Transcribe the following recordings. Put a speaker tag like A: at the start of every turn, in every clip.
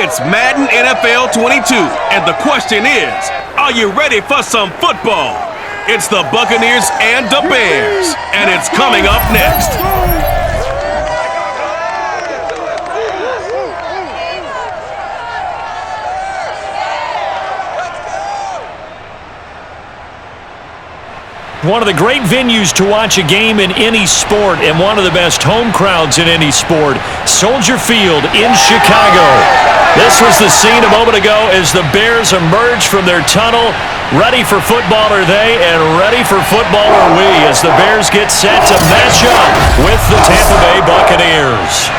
A: It's Madden NFL 22, and the question is, are you ready for some football? It's the Buccaneers and the Bears, and it's coming up next.
B: One of the great venues to watch a game in any sport and one of the best home crowds in any sport, Soldier Field in Chicago. This was the scene a moment ago as the Bears emerged from their tunnel. Ready for football are they, and ready for football are we as the Bears get set to match up with the Tampa Bay Buccaneers.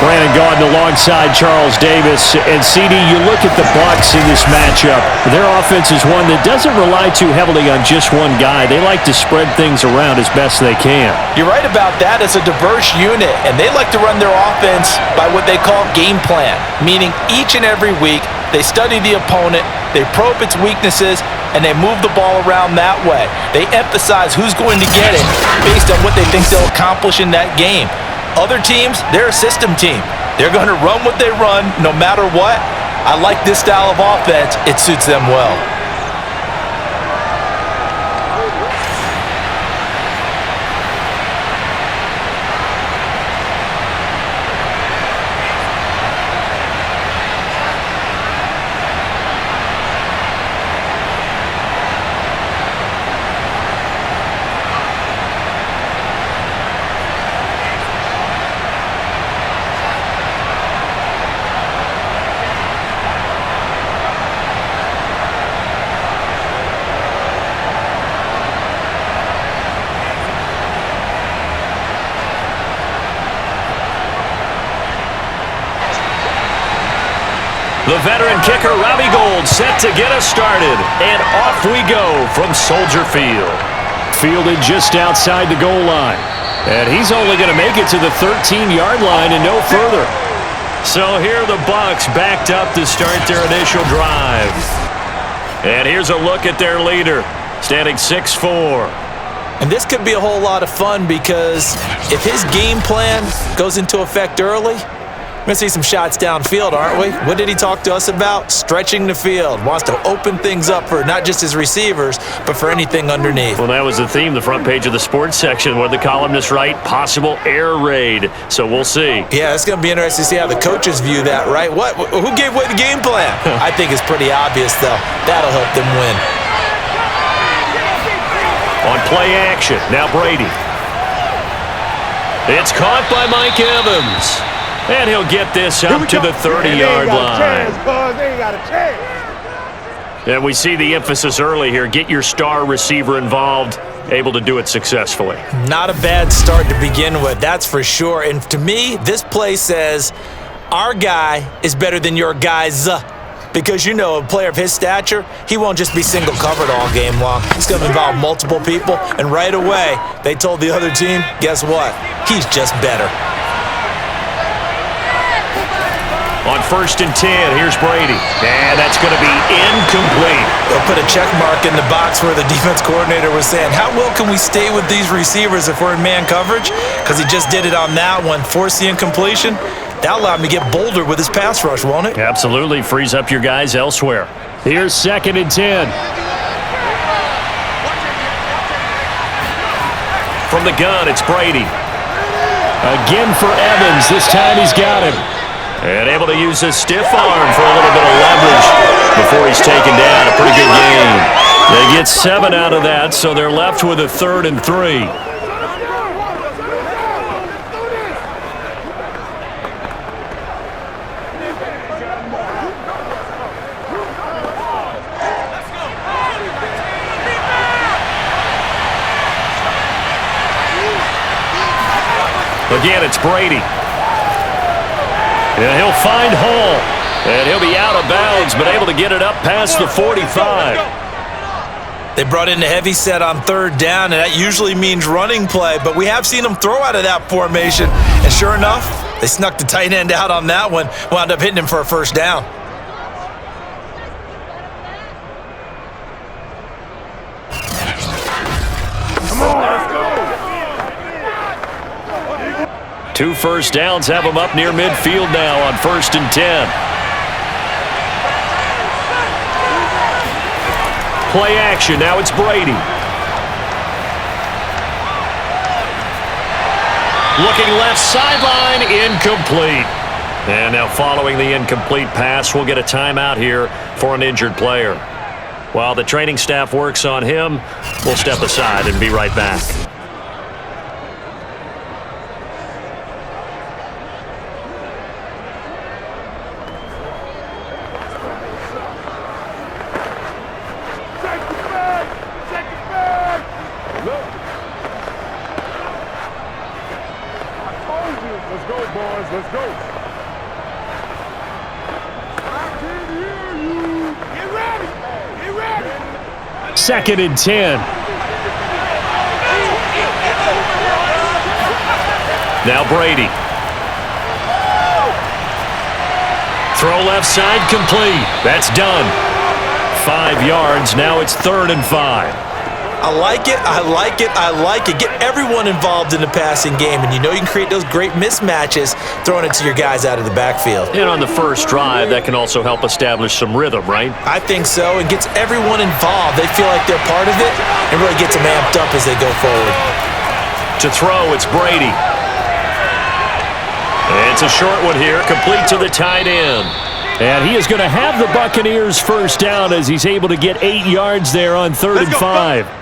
B: Brandon Gaudin alongside Charles Davis. And, CD, you look at the Bucs in this matchup. Their offense is one that doesn't rely too heavily on just one guy. They like to spread things around as best they can.
C: You're right about that. It's a diverse unit, and they like to run their offense by what they call game plan, meaning each and every week they study the opponent, they probe its weaknesses, and they move the ball around that way. They emphasize who's going to get it based on what they think they'll accomplish in that game. Other teams, they're a system team. They're going to run what they run no matter what. I like this style of offense. It suits them well.
B: The veteran kicker, Robbie Gould, set to get us started. And off we go from Soldier Field. Fielded just outside the goal line. And he's only going to make it to the 13-yard line and no further. So here the Bucs backed up to start their initial drive. And here's a look at their leader, standing 6'4".
C: And this could be a whole lot of fun because if his game plan goes into effect early, we're going to see some shots downfield, aren't we? What did he talk to us about? Stretching the field. Wants to open things up for not just his receivers, but for anything underneath.
B: Well, that was the theme, the front page of the sports section, where the columnists write, possible air raid. So we'll see.
C: Yeah, it's going to be interesting to see how the coaches view that, right? Who gave away the game plan? I think it's pretty obvious, though. That'll help them win.
B: On play action, now Brady. It's caught by Mike Evans. And he'll get this up to the 30-yard line. And we see the emphasis early here. Get your star receiver involved, able to do it successfully.
C: Not a bad start to begin with, that's for sure. And to me, this play says, our guy is better than your guys. Because, you know, a player of his stature, he won't just be single covered all game long. He's going to involve multiple people. And right away, they told the other team, guess what? He's just better.
B: On 1st and 10, here's Brady. And that's going to be incomplete.
C: They'll put a check mark in the box where the defense coordinator was saying, how well can we stay with these receivers if we're in man coverage? Because he just did it on that one, forced the incompletion. That'll allow him to get bolder with his pass rush, won't it?
B: Absolutely. Frees up your guys elsewhere. Here's 2nd and 10. From the gun, it's Brady. Again for Evans. This time he's got him. And able to use his stiff arm for a little bit of leverage before he's taken down. A pretty good game. They get 7 out of that, so they're left with a 3rd and 3. Again, it's Brady. And he'll find Hall. And he'll be out of bounds, but able to get it up past the 45.
C: They brought in the heavy set on 3rd down, and that usually means running play, but we have seen them throw out of that formation. And sure enough, they snuck the tight end out on that one, wound up hitting him for a 1st down.
D: Come on, let's go.
B: 2 first downs have him up near midfield now on 1st and 10. Play action. Now it's Brady. Looking left sideline, incomplete. And now following the incomplete pass, we'll get a timeout here for an injured player. While the training staff works on him, we'll step aside and be right back.
D: Let's go, boys. Let's go. I can hear you. Get ready. Get ready.
B: 2nd and 10. Now Brady. Throw left side complete. That's done. 5 yards. Now it's 3rd and 5.
C: I like it, I like it, I like it. Get everyone involved in the passing game, and you know you can create those great mismatches throwing it to your guys out of the backfield.
B: And on the first drive, that can also help establish some rhythm, right?
C: I think so. It gets everyone involved. They feel like they're part of it, and really gets them amped up as they go forward.
B: To throw, it's Brady. It's a short one here, complete to the tight end. And he is going to have the Buccaneers first down as he's able to get 8 yards there on 3rd and 5.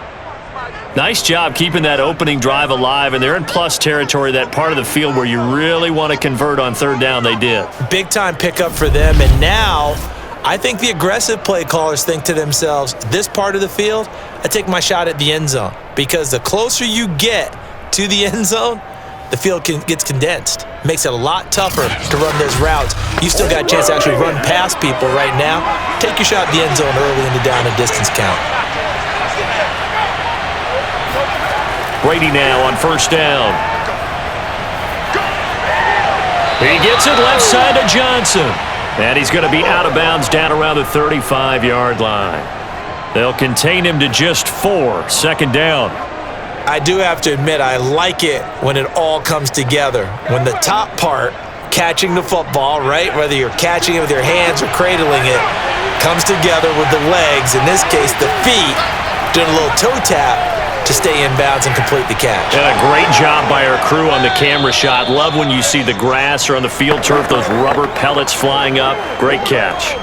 B: Nice job keeping that opening drive alive, and they're in plus territory, that part of the field where you really want to convert on 3rd down. They did.
C: Big-time pickup for them, and now I think the aggressive play callers think to themselves, this part of the field, I take my shot at the end zone, because the closer you get to the end zone, the field gets condensed. Makes it a lot tougher to run those routes. You still got a chance to actually run past people right now. Take your shot at the end zone early in the down and distance count.
B: Brady now on 1st down. He gets it left side to Johnson. And he's going to be out of bounds down around the 35-yard line. They'll contain him to just 4, 2nd down.
C: I do have to admit, I like it when it all comes together. When the top part, catching the football, right, whether you're catching it with your hands or cradling it, comes together with the legs, in this case the feet, doing a little toe tap to stay in bounds and complete the catch.
B: And a great job by our crew on the camera shot. Love when you see the grass or on the field turf, those rubber pellets flying up. Great catch.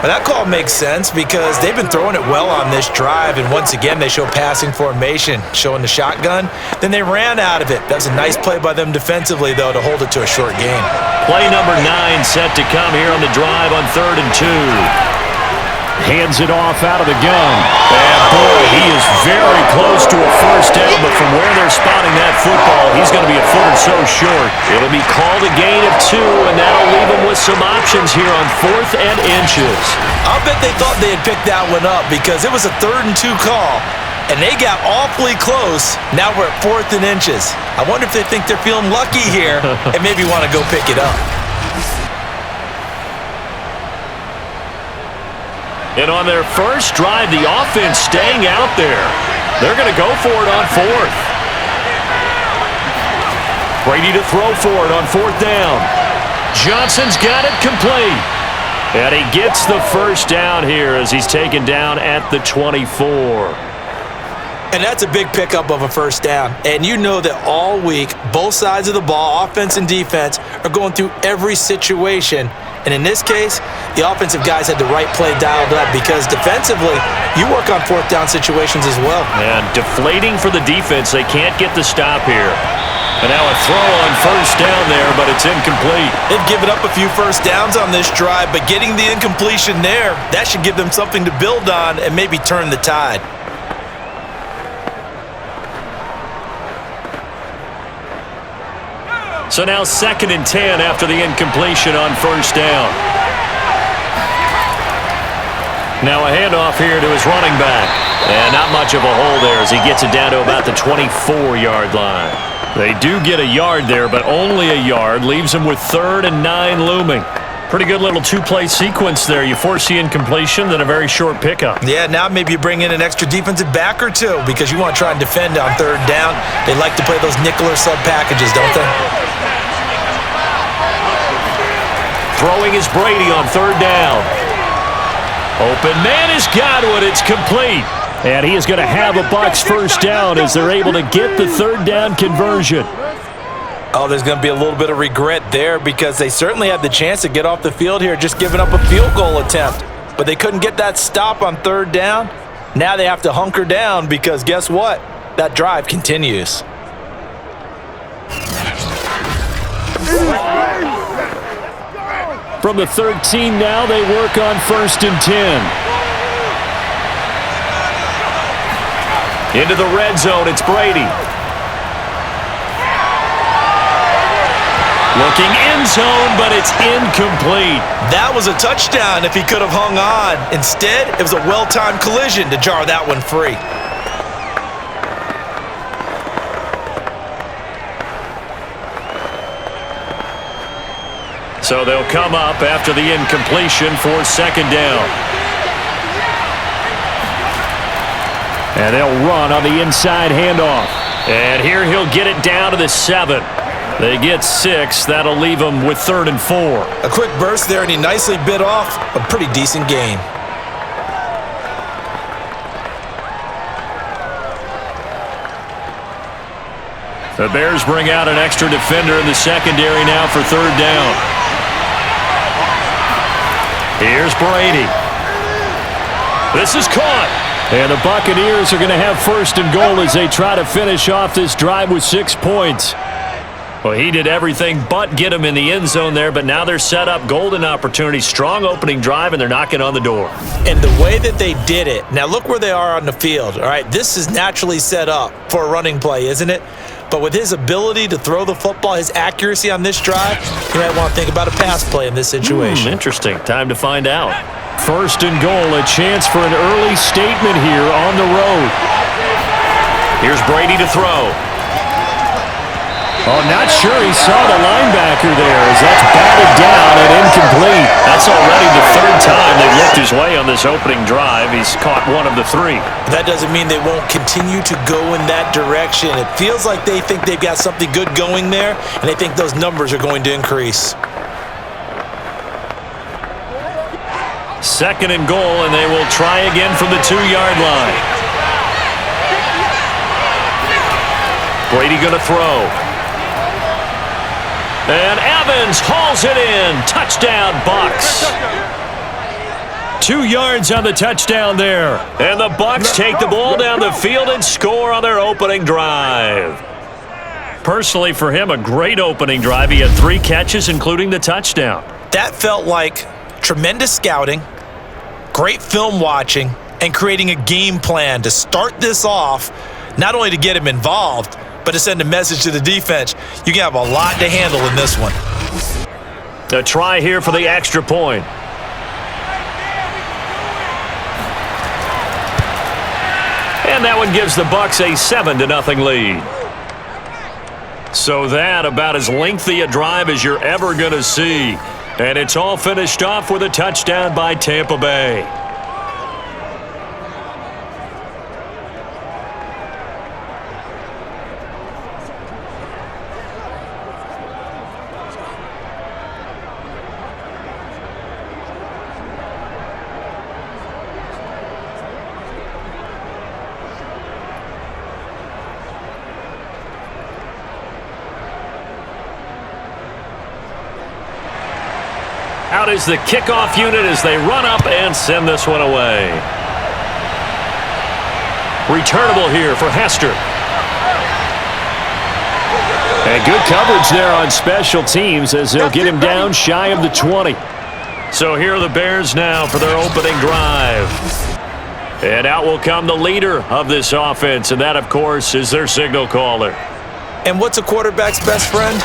C: Well, that call makes sense because they've been throwing it well on this drive, and once again they show passing formation, showing the shotgun. Then they ran out of it. That was a nice play by them defensively, though, to hold it to a short game.
B: Play number 9 set to come here on the drive on 3rd and 2. Hands it off out of the gun. And boy, he is very close to a first down, but from where they're spotting that football, he's going to be a foot or so short. It'll be called a gain of 2, and that'll leave him with some options here on 4th and inches.
C: I'll bet they thought they had picked that one up because it was a 3rd and 2 call, and they got awfully close. Now we're at 4th and inches. I wonder if they think they're feeling lucky here and maybe want to go pick it up.
B: And on their first drive, the offense staying out there. They're going to go for it on 4th. Brady to throw for it on 4th down. Johnson's got it complete. And he gets the first down here as he's taken down at the 24.
C: And that's a big pickup of a first down. And you know that all week, both sides of the ball, offense and defense, are going through every situation. And in this case, the offensive guys had the right play dialed up because defensively, you work on 4th down situations as well.
B: And deflating for the defense. They can't get the stop here. And now a throw on 1st down there, but it's incomplete.
C: They've given up a few first downs on this drive, but getting the incompletion there, that should give them something to build on and maybe turn the tide.
B: So now 2nd and 10 after the incompletion on 1st down. Now a handoff here to his running back. And not much of a hole there as he gets it down to about the 24-yard line. They do get a yard there, but only a yard. Leaves him with 3rd and 9 looming. Pretty good little two-play sequence there. You force the incompletion, then a very short pickup.
C: Yeah, now maybe you bring in an extra defensive back or two because you want to try and defend on third down. They like to play those nickel or sub packages, don't they?
B: Throwing is Brady on third down. Open man has got one. It's complete. And he is going to have a Bucs first down as they're able to get the third down conversion.
C: Oh, there's going to be a little bit of regret there because they certainly had the chance to get off the field here just giving up a field goal attempt. But they couldn't get that stop on third down. Now they have to hunker down because guess what? That drive continues.
B: From the 13 now, they work on 1st and 10. Into the red zone, it's Brady. Looking end zone, but it's incomplete.
C: That was a touchdown if he could have hung on. Instead, it was a well-timed collision to jar that one free.
B: So they'll come up after the incompletion for second down. And they'll run on the inside handoff. And here he'll get it down to the 7. They get 6. That'll leave them with 3rd and 4.
C: A quick burst there, and he nicely bit off a pretty decent gain.
B: The Bears bring out an extra defender in the secondary now for third down. Here's Brady. This is caught. And the Buccaneers are going to have 1st and goal as they try to finish off this drive with 6 points. Well, he did everything but get him in the end zone there, but now they're set up. Golden opportunity, strong opening drive, and they're knocking on the door.
C: And the way that they did it, now look where they are on the field. All right, this is naturally set up for a running play, isn't it? But with his ability to throw the football, his accuracy on this drive, you might want to think about a pass play in this situation.
B: Interesting. Time to find out. 1st and goal, a chance for an early statement here on the road. Here's Brady to throw. Oh, not sure he saw the linebacker there as that's batted down and incomplete. That's already the 3rd time they've looked his way on this opening drive. He's caught 1 of the 3.
C: That doesn't mean they won't continue to go in that direction. It feels like they think they've got something good going there, and they think those numbers are going to increase.
B: 2nd and goal, and they will try again from the 2-yard line. Brady going to throw. And Evans hauls it in. Touchdown, Bucs. 2 yards on the touchdown there. And the Bucs take the ball down the field and score on their opening drive. Personally, for him, a great opening drive. He had 3 catches, including the touchdown.
C: That felt like tremendous scouting, great film watching, and creating a game plan to start this off, not only to get him involved, but to send a message to the defense. You can have a lot to handle in this one.
B: A try here for the extra point. And that one gives the Bucs a 7-0 lead. So that about as lengthy a drive as you're ever going to see. And it's all finished off with a touchdown by Tampa Bay. Out is the kickoff unit as they run up and send this one away. Returnable here for Hester. And good coverage there on special teams as they'll get him down shy of the 20. So here are the Bears now for their opening drive. And out will come the leader of this offense, and that, of course, is their signal caller.
C: And what's a quarterback's best friend?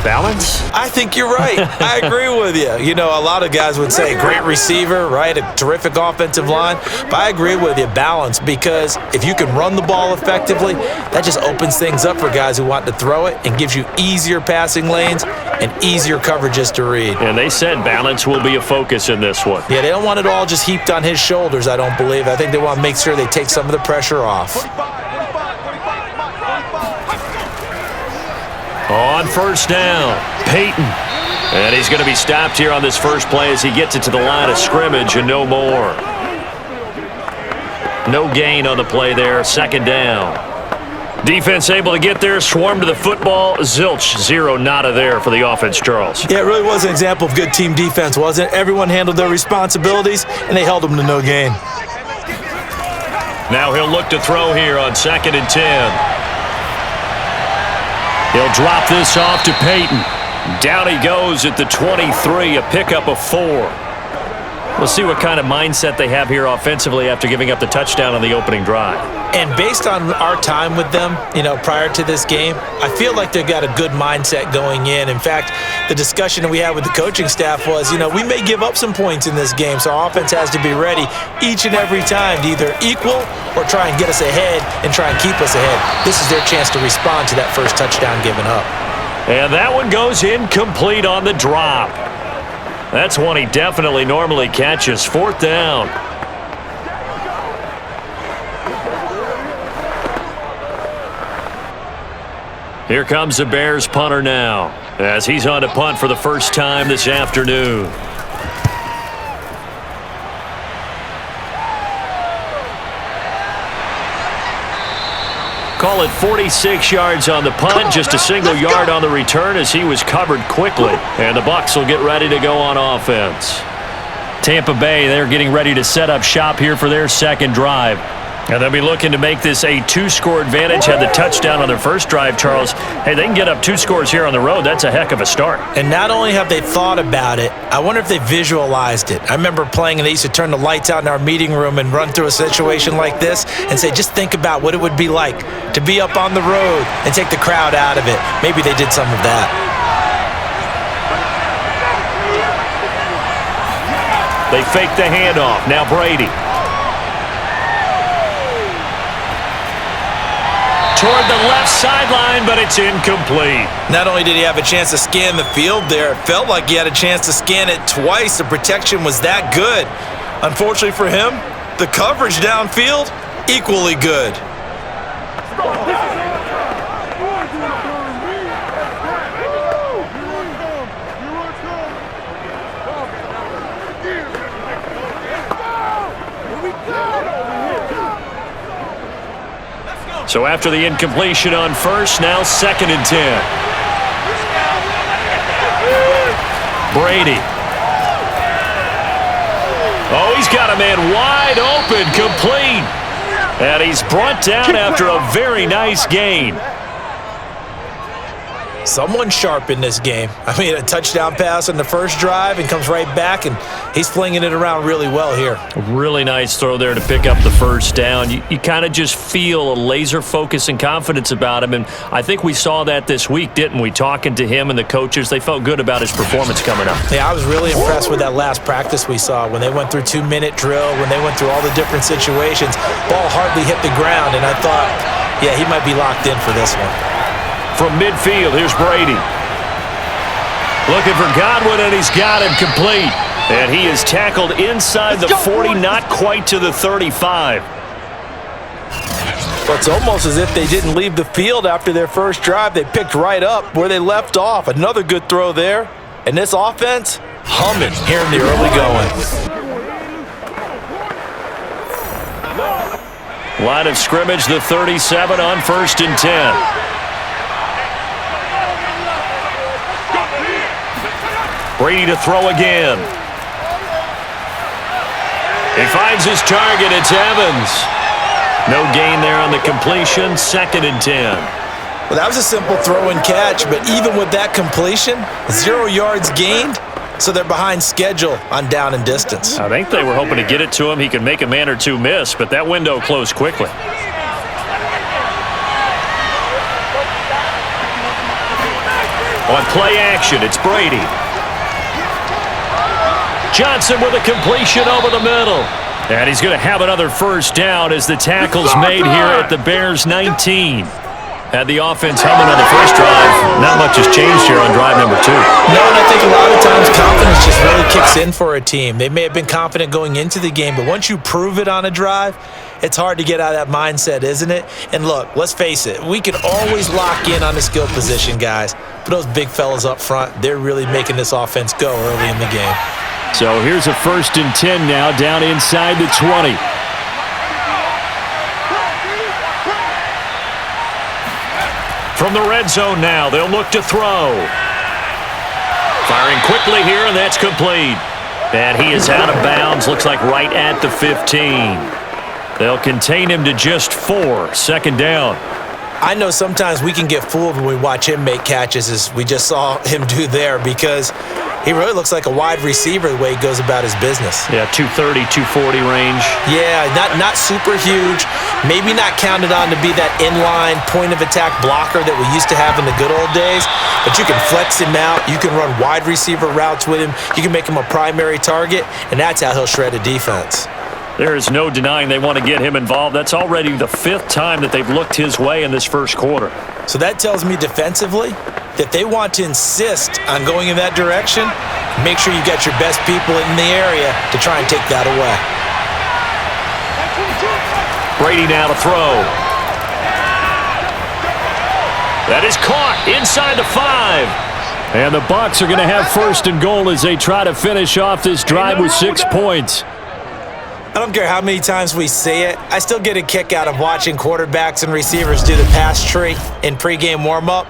B: Balance?
C: I think you're right. I agree with you. You know, a lot of guys would say great receiver, right? A terrific offensive line. But I agree with you, balance, because if you can run the ball effectively, that just opens things up for guys who want to throw it and gives you easier passing lanes and easier coverages to read.
B: And they said balance will be a focus in this one.
C: Yeah, they don't want it all just heaped on his shoulders, I don't believe. I think they want to make sure they take some of the pressure off.
B: On first down, Peyton. And he's going to be stopped here on this first play as he gets it to the line of scrimmage and no more. No gain on the play there, second down. Defense able to get there, swarm to the football. Zilch, zero, nada there for the offense, Charles.
C: Yeah, it really was an example of good team defense, wasn't it? Everyone handled their responsibilities, and they held them to no gain.
B: Now he'll look to throw here on 2nd and 10. He'll drop this off to Peyton. Down he goes at the 23, a pickup of 4. We'll see what kind of mindset they have here offensively after giving up the touchdown on the opening drive.
C: And based on our time with them, you know, prior to this game, I feel like they've got a good mindset going in. In fact, the discussion we had with the coaching staff was, you know, we may give up some points in this game, so our offense has to be ready each and every time to either equal or try and get us ahead and try and keep us ahead. This is their chance to respond to that first touchdown given up.
B: And that one goes incomplete on the drop. That's one he definitely normally catches. 4th down. Here comes the Bears punter now, as he's on to punt for the first time this afternoon. Call it 46 yards on the punt, just a single yard on the return as he was covered quickly. And the Bucs will get ready to go on offense. Tampa Bay, they're getting ready to set up shop here for their second drive. And they'll be looking to make this a 2-score advantage. Had the touchdown on their first drive, Charles. Hey, they can get up 2 scores here on the road. That's a heck of a start.
C: And not only have they thought about it, I wonder if they visualized it. I remember playing and they used to turn the lights out in our meeting room and run through a situation like this and say, just think about what it would be like to be up on the road and take the crowd out of it. Maybe they did some of that.
B: They fake the handoff. Now Brady. Toward the left sideline, but it's incomplete.
C: Not only did he have a chance to scan the field there, it felt like he had a chance to scan it twice. The protection was that good. Unfortunately for him, the coverage downfield, equally good.
B: So after the incompletion on first, now 2nd and 10. Brady. Oh, he's got a man wide open, complete. And he's brought down after a very nice gain.
C: Someone sharp in this game. I mean, a touchdown pass on the first drive and comes right back, and he's flinging it around really well here.
B: Really nice throw there to pick up the first down. You kind of just feel a laser focus and confidence about him, and I think we saw that this week, didn't we? Talking to him and the coaches, they felt good about his performance coming up.
C: Yeah, I was really impressed with that last practice we saw when they went through 2-minute drill, when they went through all the different situations. Ball hardly hit the ground, and I thought, yeah, he might be locked in for this one.
B: From midfield, here's Brady. Looking for Godwin, and he's got him complete. And he is tackled inside the 40, not quite to the 35.
C: But it's almost as if they didn't leave the field after their first drive. They picked right up where they left off. Another good throw there. And this offense, humming here in the early going.
B: Line of scrimmage, the 37 on 1st and 10. Brady to throw again. He finds his target. It's Evans. No gain there on the completion. 2nd and 10.
C: Well, that was a simple throw and catch, but even with that completion, 0 yards gained, so they're behind schedule on down and distance.
B: I think they were hoping to get it to him. He could make a man or two miss, but that window closed quickly. On play action, it's Brady. Johnson with a completion over the middle. And he's going to have another first down as the tackle's made here at the Bears 19. Had the offense humming on the first drive. Not much has changed here on drive number 2.
C: No, and I think a lot of times confidence just really kicks in for a team. They may have been confident going into the game, but once you prove it on a drive, it's hard to get out of that mindset, isn't it? And look, let's face it, we can always lock in on the skill position, guys. But those big fellas up front, they're really making this offense go early in the game.
B: So here's a 1st and 10 now, down inside the 20. From the red zone now, they'll look to throw. Firing quickly here, and that's complete. And he is out of bounds, looks like right at the 15. They'll contain him to just 4, 2nd down.
C: I know sometimes we can get fooled when we watch him make catches, as we just saw him do there, because he really looks like a wide receiver the way he goes about his business.
B: Yeah, 230, 240 range.
C: Yeah, not super huge. Maybe not counted on to be that inline point-of-attack blocker that we used to have in the good old days, but you can flex him out. You can run wide receiver routes with him. You can make him a primary target, and that's how he'll shred a defense.
B: There is no denying they want to get him involved. That's already the 5th time that they've looked his way in this first quarter.
C: So that tells me defensively that they want to insist on going in that direction. Make sure you got your best people in the area to try and take that away.
B: Brady now to throw. That is caught inside the 5. And the Bucs are going to have 1st and goal as they try to finish off this drive with 6 points.
C: I don't care how many times we see it. I still get a kick out of watching quarterbacks and receivers do the pass tree in pregame warm-up.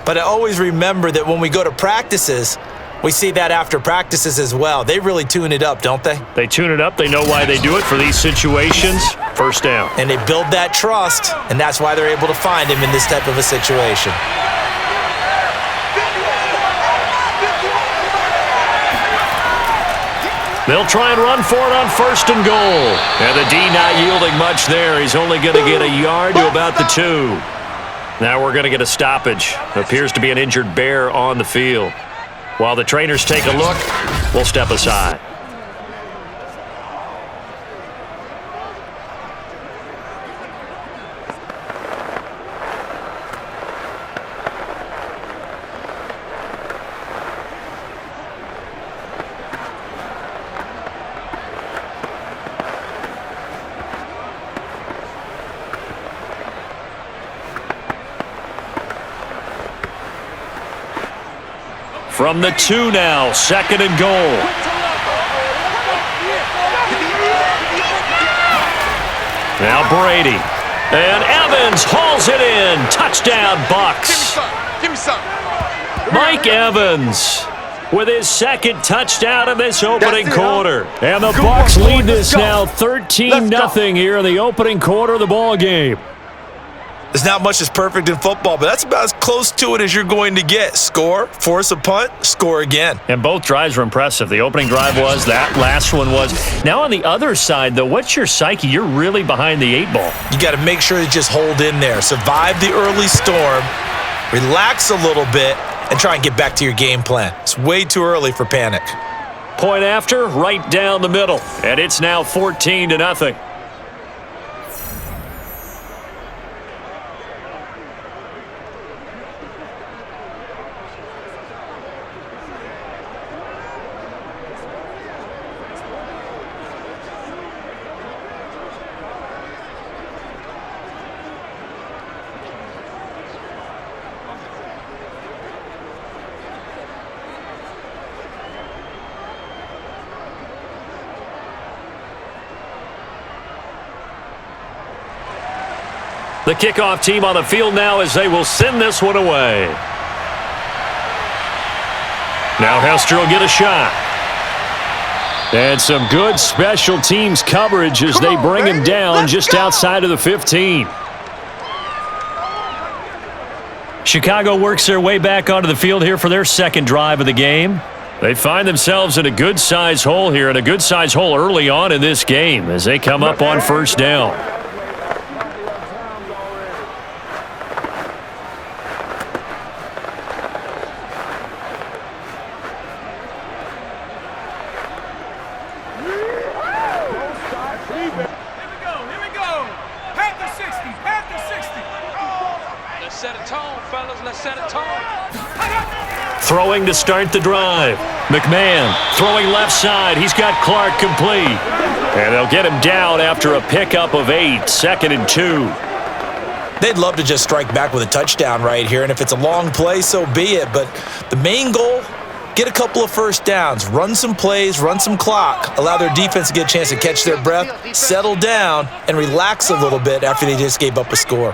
C: But I always remember that when we go to practices, we see that after practices as well. They really tune it up, don't they?
B: They tune it up. They know why they do it for these situations. 1st down.
C: And they build that trust, and that's why they're able to find him in this type of a situation.
B: They'll try and run for it on 1st and goal. And the D not yielding much there. He's only going to get a yard to about the 2. Now we're going to get a stoppage. Appears to be an injured Bear on the field. While the trainers take a look, we'll step aside. From the 2 now, 2nd and goal. Now Brady. And Evans hauls it in. Touchdown, Bucs.
D: Give me some.
B: Mike Evans with his 2nd touchdown in this opening quarter. And the Bucs lead this now 13-0 here in the opening quarter of the ball game.
C: There's not much that's perfect in football, but that's about as close to it as you're going to get. Score, force a punt, score again.
B: And both drives were impressive. The opening drive was, that last one was. Now on the other side, though, what's your psyche? You're really behind the 8 ball.
C: You got to make sure to just hold in there. Survive the early storm, relax a little bit, and try and get back to your game plan. It's way too early for panic.
B: Point after, right down the middle. And it's now 14-0. The kickoff team on the field now as they will send this one away. Now Hester will get a shot. And some good special teams coverage as they bring him down just outside of the 15. Chicago works their way back onto the field here for their 2nd drive of the game. They find themselves in a good-sized hole here, and a good-sized hole early on in this game as they come up on 1st down.
D: Here we go. Pack the 60. Pack the 60.
E: Let's set a tone, fellas. Let's set a tone.
B: Throwing to start the drive. McMahon throwing left side. He's got Clark complete. And they'll get him down after a pickup of 8, 2nd and 2.
C: They'd love to just strike back with a touchdown right here, and if it's a long play, so be it. But the main goal, get a couple of first downs, run some plays, run some clock, allow their defense to get a chance to catch their breath, settle down, and relax a little bit after they just gave up a score.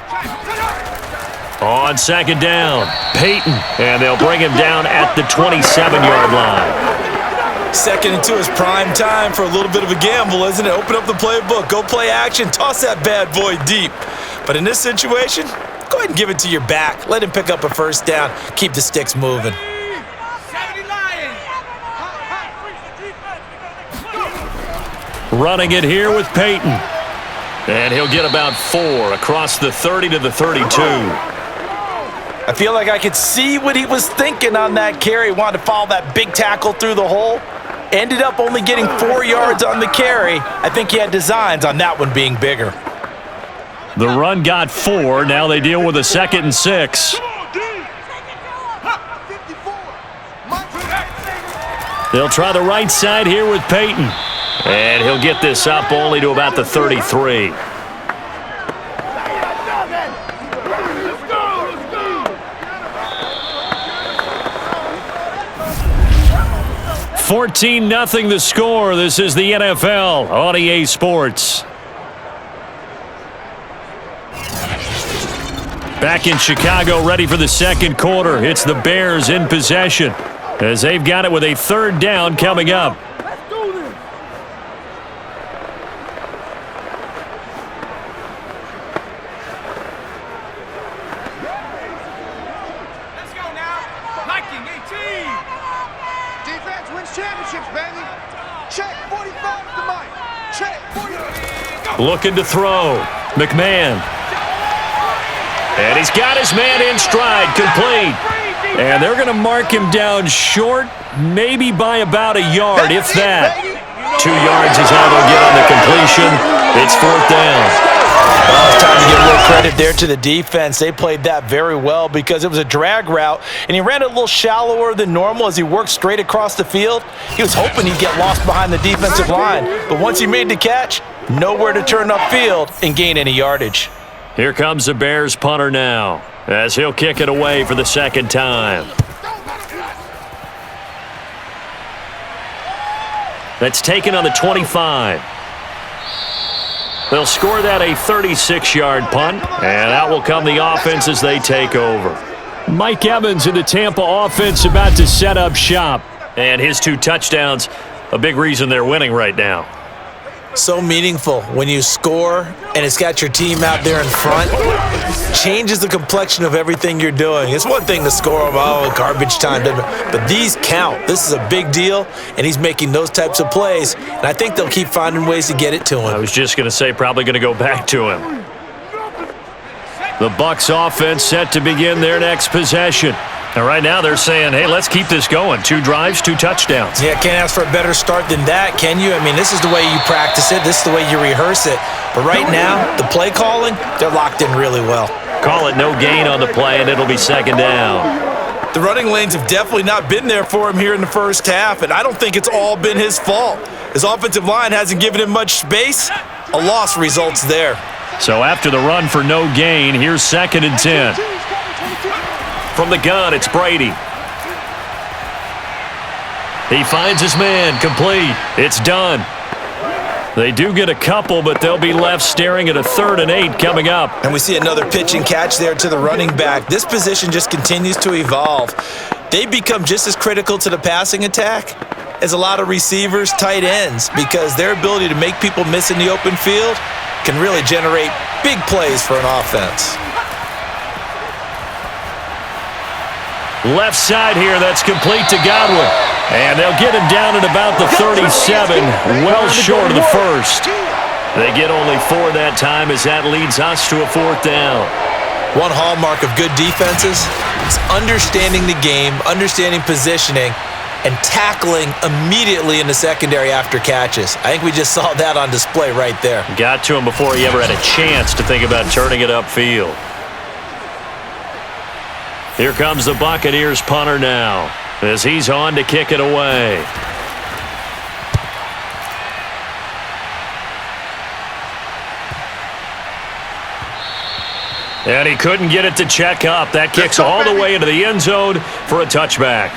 B: On 2nd down, Peyton, and they'll bring him down at the 27-yard line.
C: 2nd and 2 is prime time for a little bit of a gamble, isn't it? Open up the playbook, go play action, toss that bad boy deep. But in this situation, go ahead and give it to your back. Let him pick up a first down, keep the sticks moving.
D: 70 Lions.
B: Running it here with Peyton. And he'll get about 4 across the 30 to the 32.
C: I feel like I could see what he was thinking on that carry. Wanted to follow that big tackle through the hole. Ended up only getting 4 yards on the carry. I think he had designs on that one being bigger.
B: The run got 4. Now they deal with a 2nd and 6. They'll try the right side here with Peyton. And he'll get this up only to about the 33.
D: Let's go.
B: 14-0 the score. This is the NFL on EA Sports. Back in Chicago, ready for the second quarter. It's the Bears in possession as they've got it with a 3rd down coming up.
D: Let's do this. Let's go now. Viking 18.
F: Defense wins championships, baby. Check 45 to Mike. Check 45.
B: Looking to throw. McMahon. And he's got his man in stride, complete. And they're going to mark him down short, maybe by about a yard, if that. 2 yards is how they'll get on the completion. It's 4th down.
C: Well, it's time to give a little credit there to the defense. They played that very well because it was a drag route, and he ran it a little shallower than normal as he worked straight across the field. He was hoping he'd get lost behind the defensive line, but once he made the catch, nowhere to turn upfield and gain any yardage.
B: Here comes the Bears punter now as he'll kick it away for the 2nd time. That's taken on the 25. They'll score that a 36-yard punt, and out will come the offense as they take over. Mike Evans in the Tampa offense about to set up shop. And his 2 touchdowns, a big reason they're winning right now.
C: So meaningful when you score and it's got your team out there in front. Changes the complexion of everything you're doing. It's one thing to score, garbage time, but these count. This is a big deal, and he's making those types of plays, and I think they'll keep finding ways to get it to him.
B: I was just going to say probably going to go back to him. The BUCS offense set to begin their next possession. And right now they're saying, hey, let's keep this going. 2 drives, 2 touchdowns.
C: Yeah, can't ask for a better start than that, can you? I mean, this is the way you practice it. This is the way you rehearse it. But right now, the play calling, they're locked in really well.
B: Call it no gain on the play, and it'll be 2nd down.
C: The running lanes have definitely not been there for him here in the first half, and I don't think it's all been his fault. His offensive line hasn't given him much space. A loss results there.
B: So after the run for no gain, here's 2nd and 10. From the gun, it's Brady. He finds his man, complete. It's done. They do get a couple, but they'll be left staring at a 3rd and 8 coming up.
C: And we see another pitch and catch there to the running back. This position just continues to evolve. They become just as critical to the passing attack as a lot of receivers, tight ends, because their ability to make people miss in the open field can really generate big plays for an offense.
B: Left side here, that's complete to Godwin. And they'll get him down at about the 37, well short of the first. They get only 4 that time as that leads us to a 4th down.
C: One hallmark of good defenses is understanding the game, understanding positioning, and tackling immediately in the secondary after catches. I think we just saw that on display right there.
B: Got to him before he ever had a chance to think about turning it upfield. Here comes the Buccaneers punter now as he's on to kick it away. And he couldn't get it to check up. That kicks all the way into the end zone for a touchback.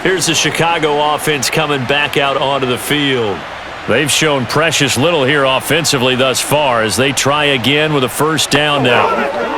B: Here's the Chicago offense coming back out onto the field. They've shown precious little here offensively thus far as they try again with a first down now.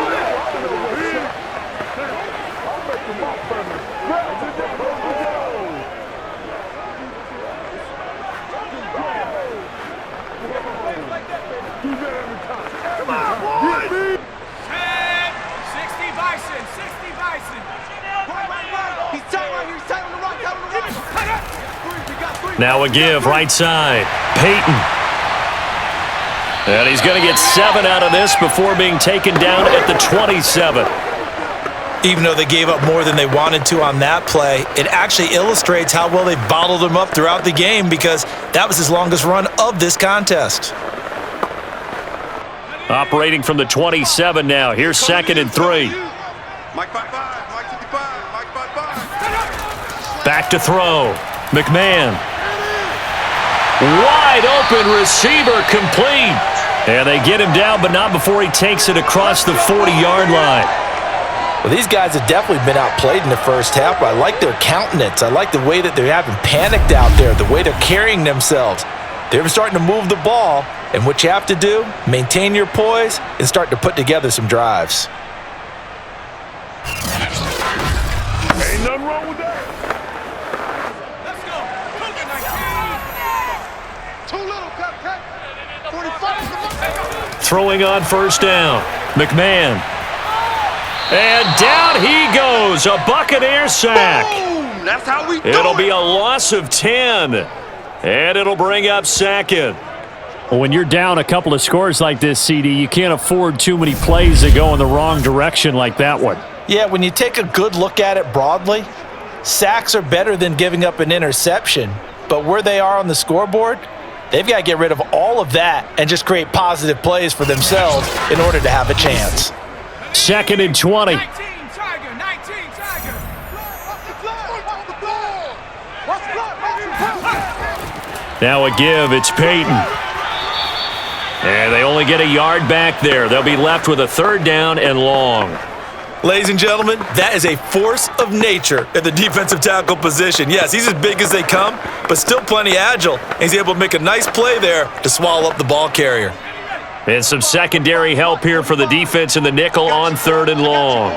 B: Now a give right side. Peyton. And he's going to get 7 out of this before being taken down at the 27.
C: Even though they gave up more than they wanted to on that play, it actually illustrates how well they bottled them up throughout the game because that was his longest run of this contest.
B: Operating from the 27 now. Here's 2nd and 3. Back to throw. McMahon. Wide open receiver complete. And they get him down, but not before he takes it across the 40-yard line.
C: Well, these guys have definitely been outplayed in the first half, but I like their countenance. I like the way that they're having panicked out there, the way they're carrying themselves. They're starting to move the ball, and what you have to do, maintain your poise and start to put together some drives.
D: Ain't nothing wrong with that.
B: Throwing on first down. McMahon. And down he goes. A Buccaneer sack.
F: Boom! That's how we do
B: It'll
F: it.
B: be a loss of 10. And it'll bring up 2nd.
G: Well, when you're down a couple of scores like this, CD, you can't afford too many plays that go in the wrong direction like that one.
C: Yeah, when you take a good look at it broadly, sacks are better than giving up an interception. But where they are on the scoreboard, they've got to get rid of all of that and just create positive plays for themselves in order to have a chance.
B: 2nd and 20.
D: 19 Tiger.
B: Now a give. It's Peyton. And they only get a yard back there. They'll be left with a 3rd down and long.
C: Ladies and gentlemen, that is a force of nature at the defensive tackle position. Yes, he's as big as they come, but still plenty agile. He's able to make a nice play there to swallow up the ball carrier.
B: And some secondary help here for the defense in the nickel on 3rd and long.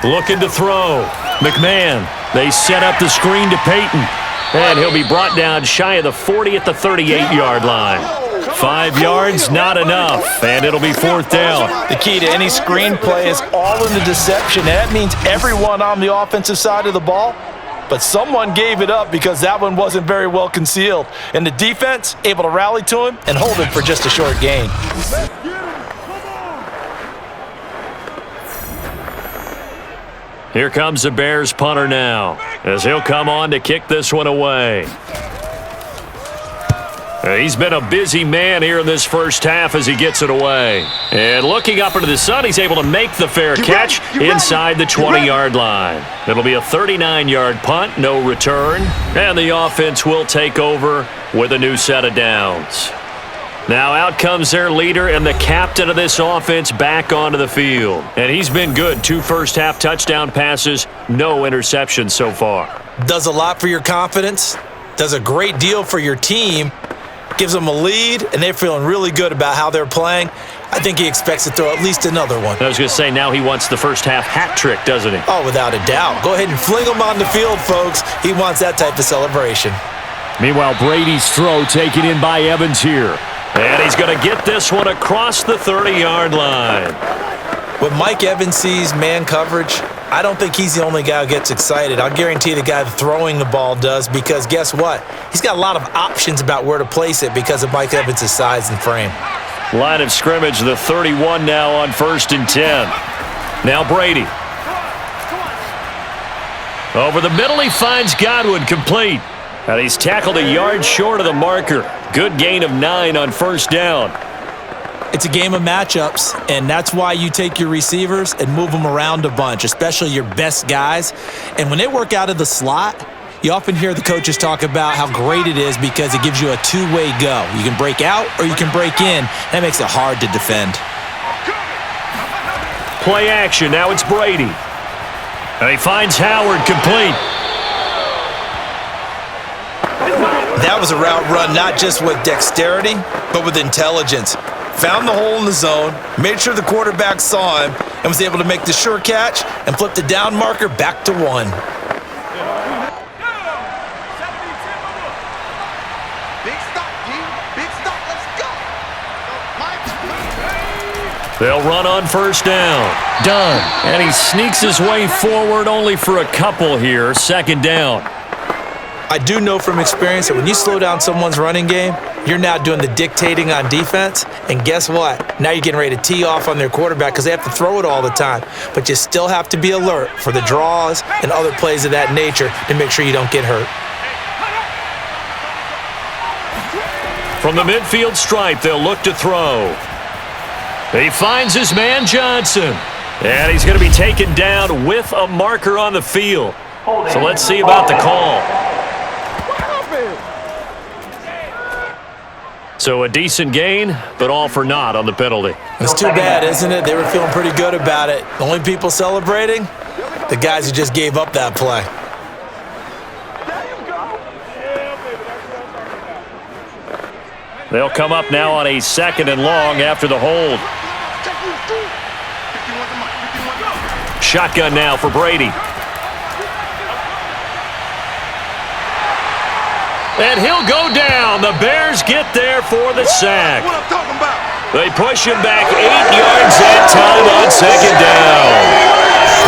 B: Looking to throw. McMahon. They set up the screen to Peyton. And he'll be brought down shy of the 40 at the 38-yard line. 5 yards, not enough, and it'll be 4th down.
C: The key to any screen play is all in the deception, and that means everyone on the offensive side of the ball, but someone gave it up because that one wasn't very well concealed. And the defense able to rally to him and hold him for just a short gain.
B: Here comes the Bears punter now, as he'll come on to kick this one away. He's been a busy man here in this first half as he gets it away. And looking up into the sun, he's able to make the fair catch inside the 20-yard line. It'll be a 39-yard punt, no return, and the offense will take over with a new set of downs. Now out comes their leader and the captain of this offense back onto the field. And he's been good. 2 first-half touchdown passes, no interceptions so far.
C: Does a lot for your confidence, does a great deal for your team, gives them a lead, and they're feeling really good about how they're playing. I think he expects to throw at least another one.
B: I was going to say, now he wants the first-half hat trick, doesn't he?
C: Oh, without a doubt. Go ahead and fling him on the field, folks. He wants that type of celebration.
B: Meanwhile, Brady's throw taken in by Evans here. And he's going to get this one across the 30-yard line.
C: When Mike Evans sees man coverage, I don't think he's the only guy who gets excited. I'll guarantee the guy throwing the ball does, because guess what? He's got a lot of options about where to place it because of Mike Evans' size and frame.
B: Line of scrimmage, the 31 now on 1st and 10. Now Brady. Over the middle, he finds Godwin, complete. And he's tackled a yard short of the marker. Good gain of 9 on first down.
C: It's a game of matchups, and that's why you take your receivers and move them around a bunch, especially your best guys. And when they work out of the slot, you often hear the coaches talk about how great it is because it gives you a two-way go. You can break out or you can break in. That makes it hard to defend.
B: Play action. Now it's Brady. And he finds Howard, complete.
C: That was a route run not just with dexterity, but with intelligence. Found the hole in the zone, made sure the quarterback saw him, and was able to make the sure catch and flip the down marker back to 1.
F: Big stop, G. Big stop. Let's go.
B: They'll run on first down. Done. And he sneaks his way forward only for a couple here. Second down.
C: I do know from experience that when you slow down someone's running game, you're now doing the dictating on defense. And guess what? Now you're getting ready to tee off on their quarterback because they have to throw it all the time. But you still have to be alert for the draws and other plays of that nature to make sure you don't get hurt.
B: From the midfield stripe, they'll look to throw. He finds his man Johnson. And he's going to be taken down with a marker on the field. So let's see about the call. So a decent gain, but all for naught on the penalty.
C: It's too bad, isn't it? They were feeling pretty good about it. The only people celebrating? The guys who just gave up that play.
B: They'll come up now on a 2nd and long after the hold. Shotgun now for Brady. And he'll go down. The Bears get there for the sack.
F: What I'm talking about.
B: They push him back 8 yards that time on 2nd down.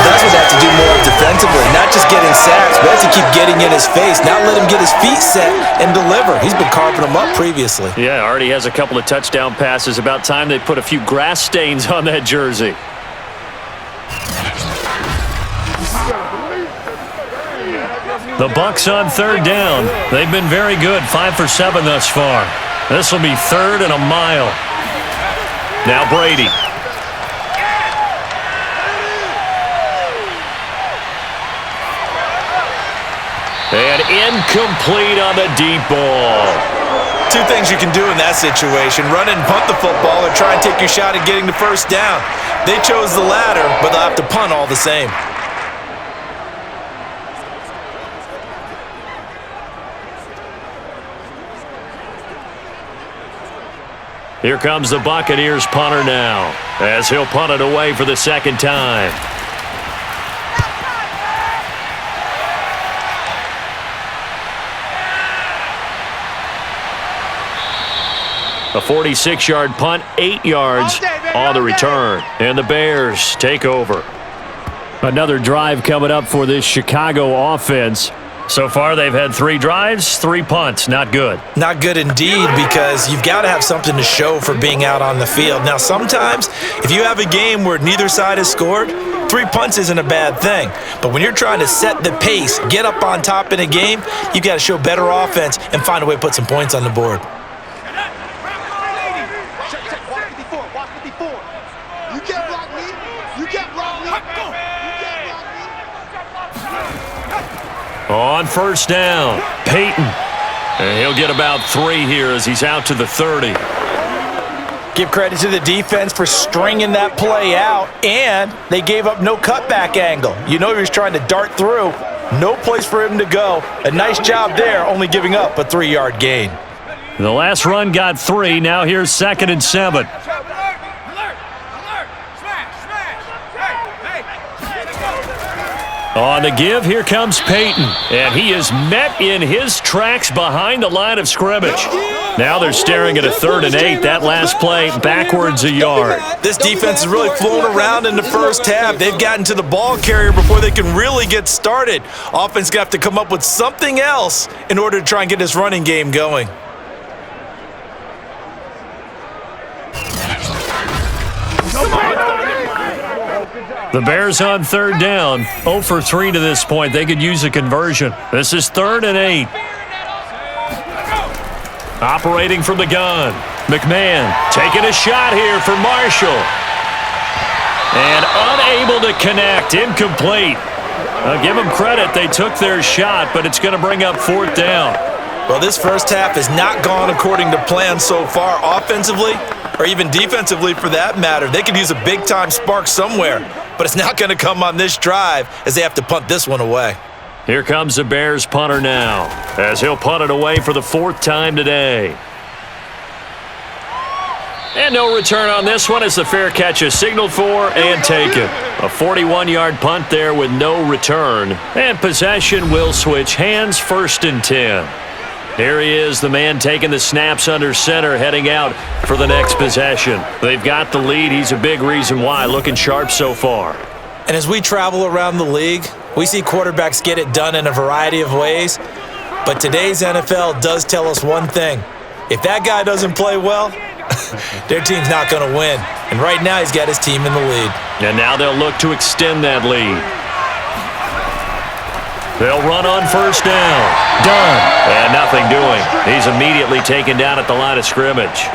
C: That's what they have to do more defensively, not just getting sacks, but have to keep getting in his face, not let him get his feet set and deliver. He's been carving them up previously.
B: Yeah, already has a couple of touchdown passes. About time they put a few grass stains on that jersey. The Bucs on 3rd down. They've been very good, 5 for 7 thus far. This will be 3rd and a mile. Now Brady. And incomplete on the deep ball.
C: 2 things you can do in that situation: run and punt the football, or try and take your shot at getting the first down. They chose the latter, but they'll have to punt all the same.
B: Here comes the Buccaneers punter now, as he'll punt it away for the 2nd time. A 46-yard punt, 8 yards on the return. And the Bears take over.
G: Another drive coming up for this Chicago offense.
B: So far, they've had 3 drives, 3 punts. Not good.
C: Not good indeed, because you've got to have something to show for being out on the field. Now, sometimes, if you have a game where neither side has scored, 3 punts isn't a bad thing. But when you're trying to set the pace, get up on top in a game, you've got to show better offense and find a way to put some points on the board.
F: Watch 54. You can't block me. You can't block me.
B: On first down, Peyton. And he'll get about 3 here as he's out to the 30.
C: Give credit to the defense for stringing that play out, and they gave up no cutback angle. You know he was trying to dart through. No place for him to go. A nice job there, only giving up a 3-yard gain.
B: The last run got 3. Now here's 2nd and 7. On the give, here comes Peyton. And he is met in his tracks behind the line of scrimmage. Now they're staring at a 3rd and 8. That last play, backwards a yard.
C: This defense is really flown around in the first half. They've gotten to the ball carrier before they can really get started. Offense got to come up with something else in order to try and get this running game going.
D: Good job.
G: The Bears on third down, 0 for 3 to this point. They could use a conversion. This is 3rd and 8. Operating from the gun. McMahon taking a shot here for Marshall. And unable to connect. Incomplete. I'll give them credit. They took their shot, but it's going to bring up 4th down.
C: Well, this first half has not gone according to plan so far offensively or even defensively for that matter. They could use a big-time spark somewhere, but it's not going to come on this drive as they have to punt this one away.
B: Here comes the Bears punter now as he'll punt it away for the 4th time today. And no return on this one as the fair catch is signaled for and taken. A 41-yard punt there with no return. And possession will switch hands, 1st and 10. Here he is, the man taking the snaps under center, heading out for the next possession. They've got the lead. He's a big reason why, looking sharp so far.
C: And as we travel around the league, we see quarterbacks get it done in a variety of ways. But today's NFL does tell us one thing. If that guy doesn't play well, their team's not going to win. And right now, he's got his team in the lead.
B: And now they'll look to extend that lead. They'll run on 1st down. Done. And nothing doing. He's immediately taken down at the line of scrimmage.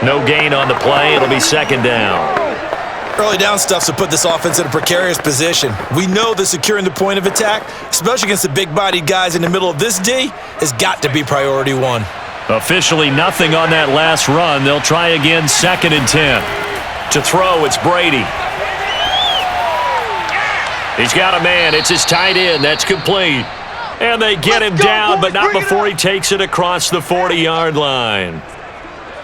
B: No gain on the play. It'll be 2nd down.
C: Early down stuff to put this offense in a precarious position. We know that securing the point of attack, especially against the big-bodied guys in the middle of this D, has got to be priority 1.
B: Officially nothing on that last run. They'll try again, 2nd and 10. To throw, it's Brady. He's got a man. It's his tight end. That's complete. And they get him down, but not before he takes it across the 40-yard line.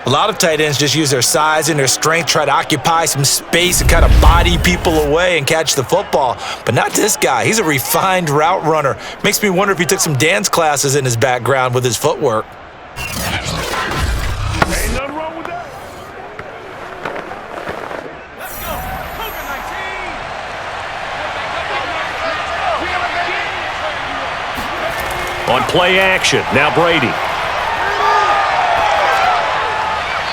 C: A lot of tight ends just use their size and their strength, try to occupy some space and kind of body people away and catch the football. But not this guy. He's a refined route runner. Makes me wonder if he took some dance classes in his background with his footwork.
D: Ain't nothing wrong with that. Let's go.
B: On play action, now Brady.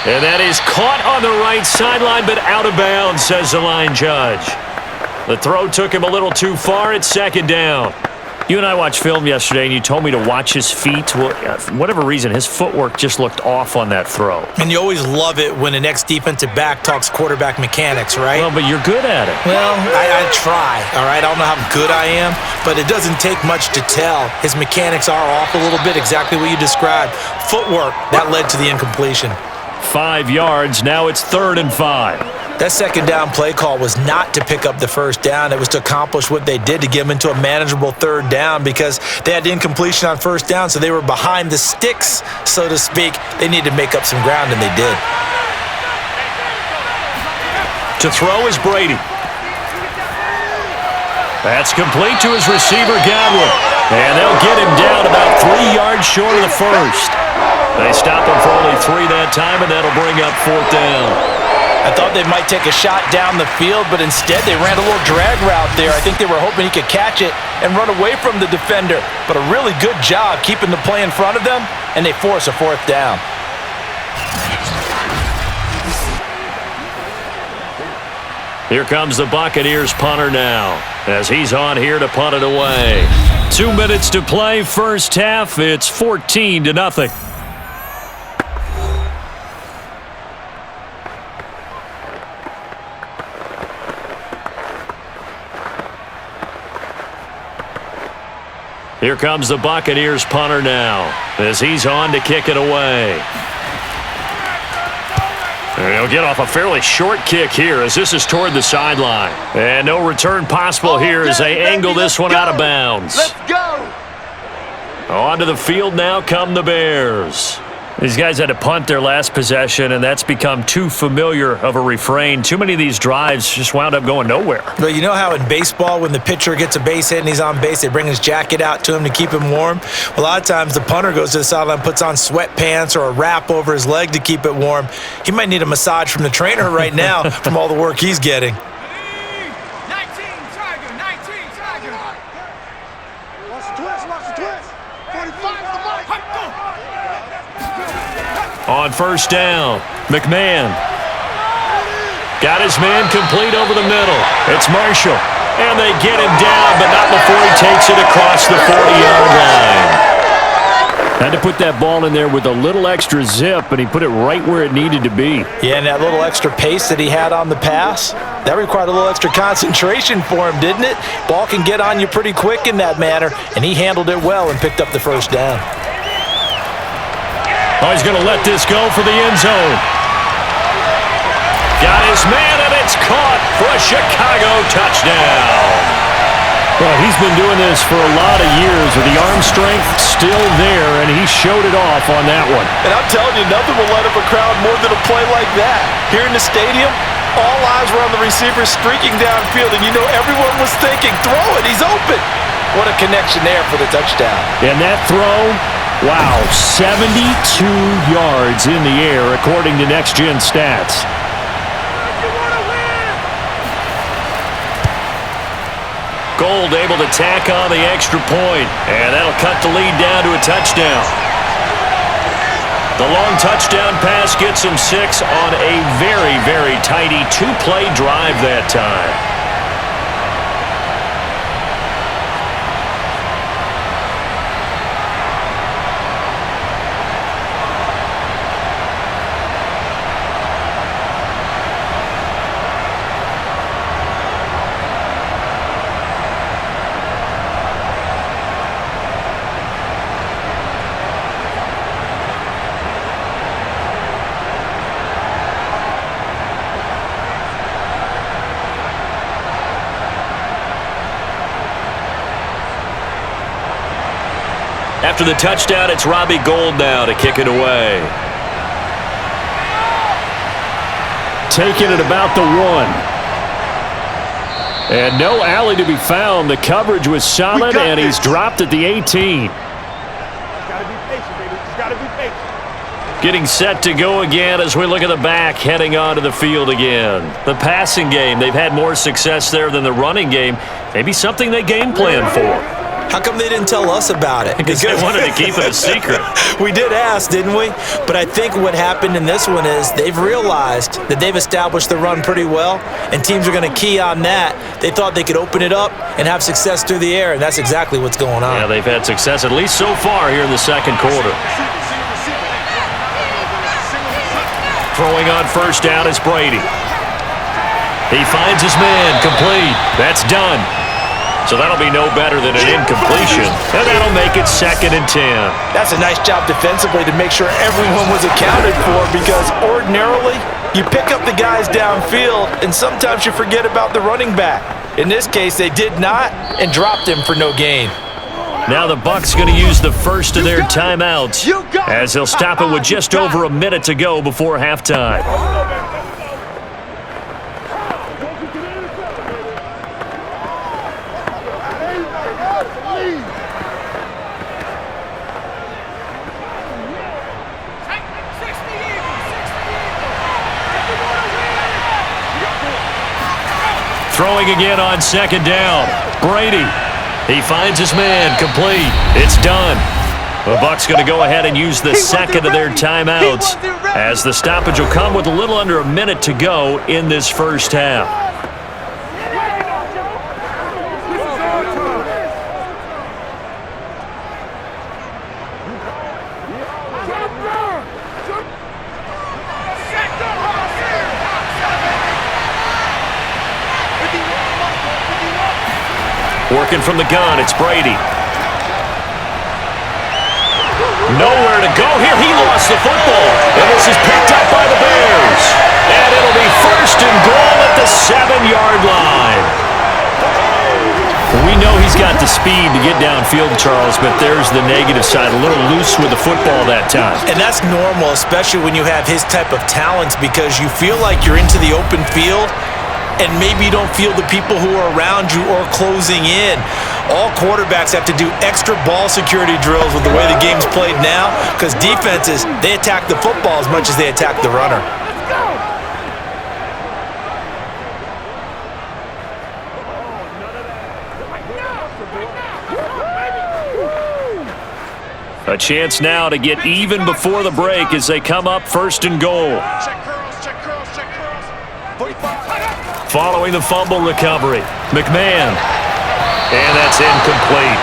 B: And that is caught on the right sideline, but out of bounds, says the line judge. The throw took him a little too far. It's 2nd down. You and I watched film yesterday, and you told me to watch his feet. Well, for whatever reason, his footwork just looked off on that throw.
C: And you always love it when the next defensive back talks quarterback mechanics, right?
B: Well, but you're good at it.
C: Well, I try, all right? I don't know how good I am, but it doesn't take much to tell. His mechanics are off a little bit, exactly what you described. Footwork, that led to the incompletion.
B: 5 yards, now it's 3rd and 5.
C: That 2nd down play call was not to pick up the 1st down. It was to accomplish what they did to get them into a manageable 3rd down because they had the incompletion on 1st down, so they were behind the sticks, so to speak. They needed to make up some ground, and they did.
B: To throw is Brady. That's complete to his receiver, Godwin. And they'll get him down about 3 yards short of the 1st. They stop him for only 3 that time, and that'll bring up 4th down.
C: I thought they might take a shot down the field, but instead they ran a little drag route there. I think they were hoping he could catch it and run away from the defender. But a really good job keeping the play in front of them, and they force a 4th down.
B: Here comes the Buccaneers punter now as he's on here to punt it away. 2 minutes to play, first half. It's 14-0. Here comes the Buccaneers punter now as he's on to kick it away. And he'll get off a fairly short kick here as this is toward the sideline. And no return possible here as they angle this one out of bounds.
F: Let's go.
B: Onto the field now come the Bears.
G: These guys had to punt their last possession, and that's become too familiar of a refrain. Too many of these drives just wound up going nowhere.
C: Well, you know how in baseball, when the pitcher gets a base hit and he's on base, they bring his jacket out to him to keep him warm? Well, a lot of times the punter goes to the sideline, puts on sweatpants or a wrap over his leg to keep it warm. He might need a massage from the trainer right now from all the work he's getting.
D: 19 Tiger, 19 Tiger.
F: Watch the twist, watch the twist. 45 is the mark.
B: On first down, McMahon. Got his man complete over the middle. It's Marshall. And they get him down, but not before he takes it across the 40-yard line. Had to put that ball in there with a little extra zip, and he put it right where it needed to be.
C: Yeah, and that little extra pace that he had on the pass, that required a little extra concentration for him, didn't it? Ball can get on you pretty quick in that manner, and he handled it well and picked up the first down.
B: Oh, he's going to let this go for the end zone. Got his man, and it's caught for a Chicago touchdown. Well, he's been doing this for a lot of years with the arm strength still there, and he showed it off on that one.
C: And I'm telling you, nothing will light up a crowd more than a play like that. Here in the stadium, all eyes were on the receiver streaking downfield, and you know everyone was thinking, throw it, he's open. What a connection there for the touchdown.
B: And that throw, wow, 72 yards in the air according to Next Gen Stats. Gold able to tack on the extra point, and that'll cut the lead down to a touchdown. The long touchdown pass gets him 6 on a very, very tidy two-play drive that time. After the touchdown, it's Robbie Gould now to kick it away. Taking it about the 1. And no alley to be found. The coverage was solid, and he's dropped at the 18.
D: Gotta be patient, baby. Just gotta be patient.
B: Getting set to go again as we look at the back, heading onto the field again. The passing game, they've had more success there than the running game. Maybe something they game plan for.
C: How come they didn't tell us about it?
B: Because they wanted to keep it a secret.
C: We did ask, didn't we? But I think what happened in this one is they've realized that they've established the run pretty well, and teams are going to key on that. They thought they could open it up and have success through the air, and that's exactly what's going on.
B: Yeah, they've had success, at least so far, here in the second quarter. Throwing on first down is Brady. He finds his man, complete. That's done. So that'll be no better than an incompletion, and that'll make it 2nd and 10.
C: That's a nice job defensively to make sure everyone was accounted for, because ordinarily you pick up the guys downfield and sometimes you forget about the running back. In this case, they did not and dropped him for no gain.
B: Now the Bucs going to use the first of their timeouts as they'll stop it with just over a minute to go before halftime. Throwing again on 2nd down. Brady. He finds his man, complete. It's done. The Bucs going to go ahead and use the second of their timeouts as the stoppage will come with a little under a minute to go in this first half. Working from the gun, it's Brady. Nowhere to go here. He lost the football. And this is picked up by the Bears. And it'll be 1st and goal at the 7-yard line. We know he's got the speed to get downfield, Charles, but there's the negative side. A little loose with the football that time.
C: And that's normal, especially when you have his type of talents, because you feel like you're into the open field and maybe you don't feel the people who are around you or closing in. All quarterbacks have to do extra ball security drills with the way the game's played now, because defenses, they attack the football as much as they attack the runner.
B: A chance now to get even before the break as they come up 1st and goal.
F: Check curls, check curls, check curls. 45.
G: Following the fumble recovery, McMahon. And that's incomplete.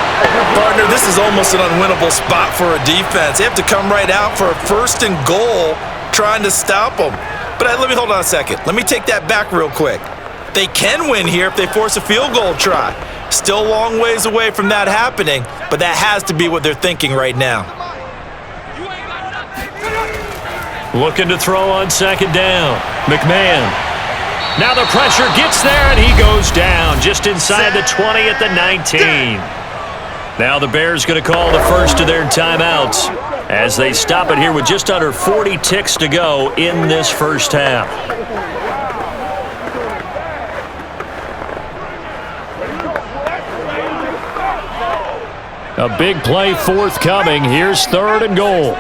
C: Partner, this is almost an unwinnable spot for a defense. They have to come right out for a 1st and goal trying to stop them. But let me hold on a second. Let me take that back real quick. They can win here if they force a field goal try. Still a long ways away from that happening, but that has to be what they're thinking right now.
G: Looking to throw on 2nd down. McMahon. Now the pressure gets there, and he goes down just inside the 20 at the 19. Now the Bears going to call the first of their timeouts as they stop it here with just under 40 ticks to go in this first half. A big play forthcoming. Here's 3rd and goal.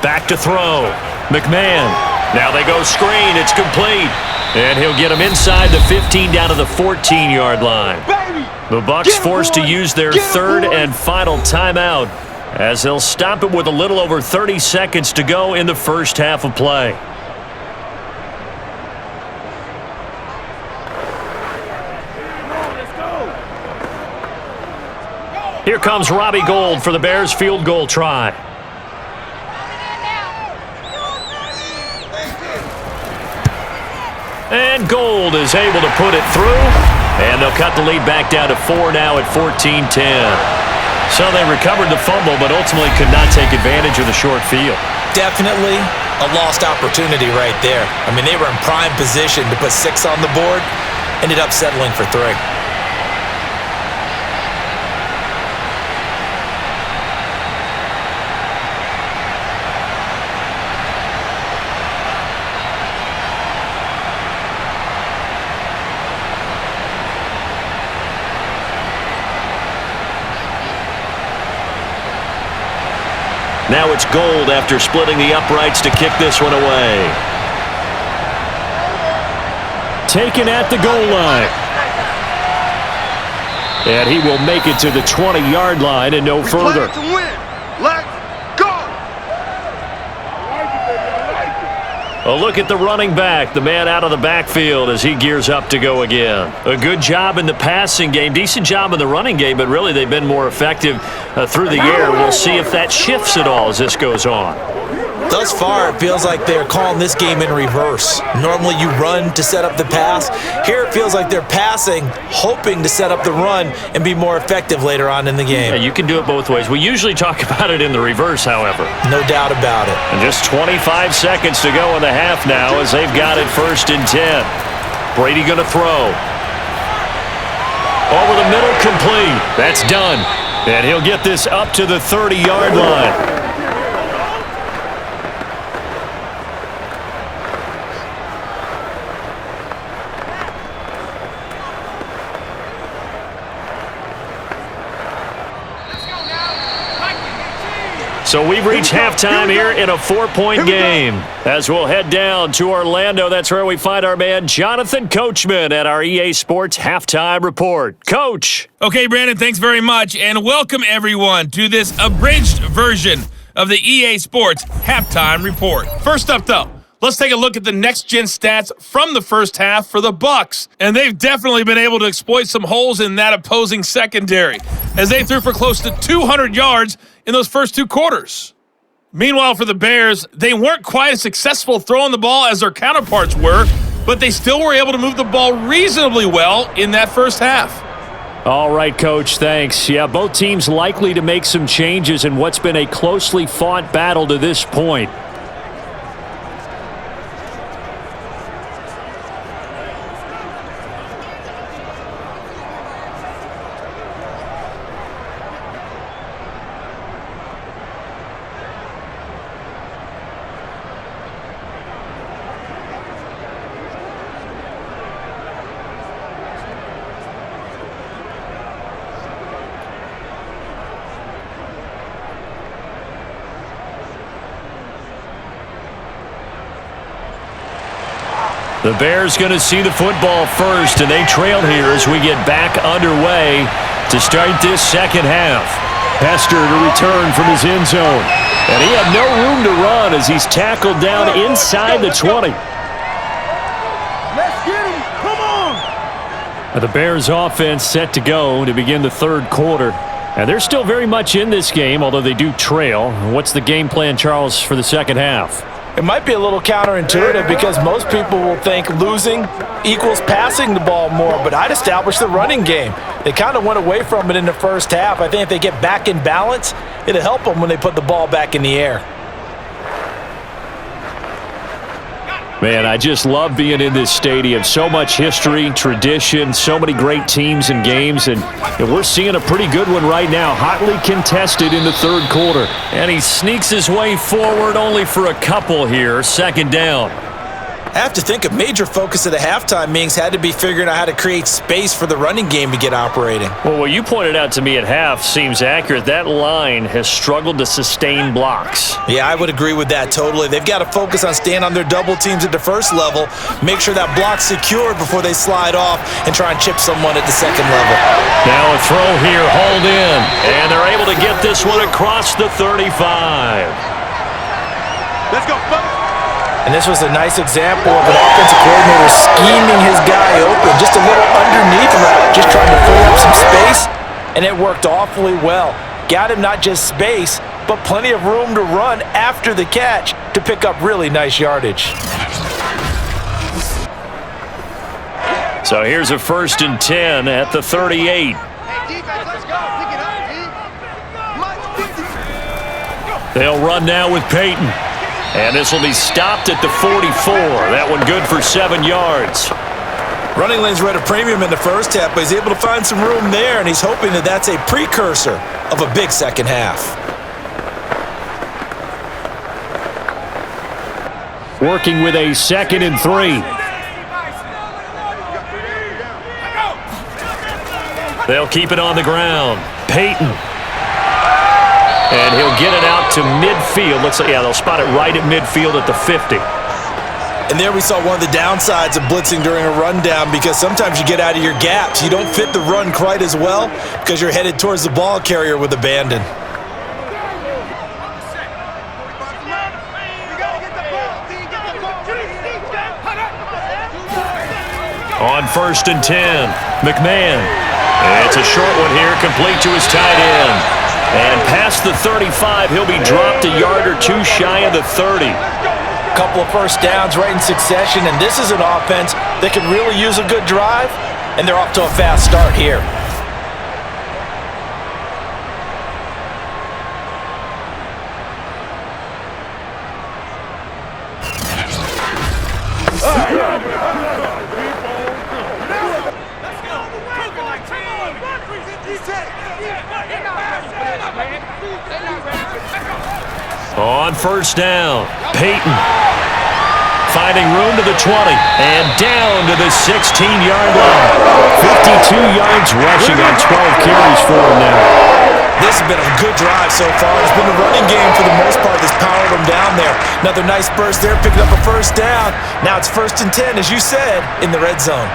G: Back to throw. McMahon. Now they go screen. It's complete. And he'll get him inside the 15 down to the 14-yard line. The Bucs forced to use their 3rd and final timeout as they'll stop it with a little over 30 seconds to go in the first half of play. Here comes Robbie Gould for the Bears field goal try. And Gould is able to put it through. And they'll cut the lead back down to 4 now at 14-10. So they recovered the fumble, but ultimately could not take advantage of the short field.
C: Definitely a lost opportunity right there. I mean, they were in prime position to put 6 on the board. Ended up settling for 3.
G: Now it's Gould after splitting the uprights to kick this one away. Taken at the goal line. And he will make it to the 20-yard line and no further.
F: To win. Let's go.
G: A look at the running back, the man out of the backfield as he gears up to go again. A good job in the passing game, decent job in the running game, but really they've been more effective through the air. We'll see if that shifts at all as this goes on.
C: Thus far, it feels like they're calling this game in reverse. Normally you run to set up the pass. Here it feels like they're passing, hoping to set up the run and be more effective later on in the game.
G: Yeah, you can do it both ways. We usually talk about it in the reverse, however.
C: No doubt about it.
G: And just 25 seconds to go in the half now as they've got it 1st and 10. Brady going to throw. Over the middle, complete. That's done. And he'll get this up to the 30-yard line. So we've reached halftime here in a 4-point game. As we'll head down to Orlando, that's where we find our man Jonathan Coachman at our EA Sports Halftime Report. Coach.
H: Okay, Brandon, thanks very much, and welcome everyone to this abridged version of the EA Sports Halftime Report. First up, though, let's take a look at the next-gen stats from the first half for the Bucs. And they've definitely been able to exploit some holes in that opposing secondary, as they threw for close to 200 yards in those first 2 quarters. Meanwhile, for the Bears, they weren't quite as successful throwing the ball as their counterparts were, but they still were able to move the ball reasonably well in that first half.
G: All right, Coach, thanks. Yeah, both teams likely to make some changes in what's been a closely fought battle to this point. The Bears going to see the football first, and they trail here as we get back underway to start this second half.
B: Hester to return from his end zone. And he had no room to run as he's tackled down inside the 20.
D: Let's get him. Come on.
B: The Bears offense set to go to begin the third quarter. And they're still very much in this game, although they do trail. What's the game plan, Charles, for the second half?
C: It might be a little counterintuitive because most people will think losing equals passing the ball more, but I'd establish the running game. They kind of went away from it in the first half. I think if they get back in balance, it'll help them when they put the ball back in the air.
B: Man, I just love being in this stadium. So much history, tradition, so many great teams and games, and we're seeing a pretty good one right now, hotly contested in the third quarter. And he sneaks his way forward only for a couple here, second down.
C: I have to think a major focus of the halftime meetings had to be figuring out how to create space for the running game to get operating.
B: Well, what you pointed out to me at half seems accurate. That line has struggled to sustain blocks.
C: Yeah, I would agree with that totally. They've got to focus on staying on their double teams at the first level, make sure that block's secured before they slide off and try and chip someone at the second level.
B: Now a throw here, hauled in, and they're able to get this one across the 35.
F: Let's go, fellas.
C: And this was a nice example of an offensive coordinator scheming his guy open, just a little underneath him, just trying to free up some space, and it worked awfully well. Got him not just space, but plenty of room to run after the catch to pick up really nice yardage.
B: So here's a 1st and 10 at the 38.
F: Hey, defense, let's go. Pick it up, D.
B: They'll run now with Peyton. And this will be stopped at the 44. That one good for 7 yards.
C: Running lanes were at a premium in the first half, but he's able to find some room there, and he's hoping that that's a precursor of a big second half.
B: Working with a 2nd and 3. They'll keep it on the ground. Peyton. And he'll get it out to midfield. Looks like, yeah, they'll spot it right at midfield at the 50.
C: And there we saw one of the downsides of blitzing during a rundown, because sometimes you get out of your gaps. You don't fit the run quite as well because you're headed towards the ball carrier with abandon.
B: On 1st and 10, McMahon. And it's a short one here, complete to his tight end. And past the 35, he'll be dropped a yard or two shy of the 30.
C: Couple of first downs right in succession, and this is an offense that could really use a good drive, and they're off to a fast start here.
B: On 1st down, Peyton finding room to the 20 and down to the 16-yard line. 52 yards rushing on 12 carries for him now.
C: This has been a good drive so far. It's been the running game for the most part that's powered them down there. Another nice burst there, picking up a first down. Now it's 1st and 10, as you said, in the red zone.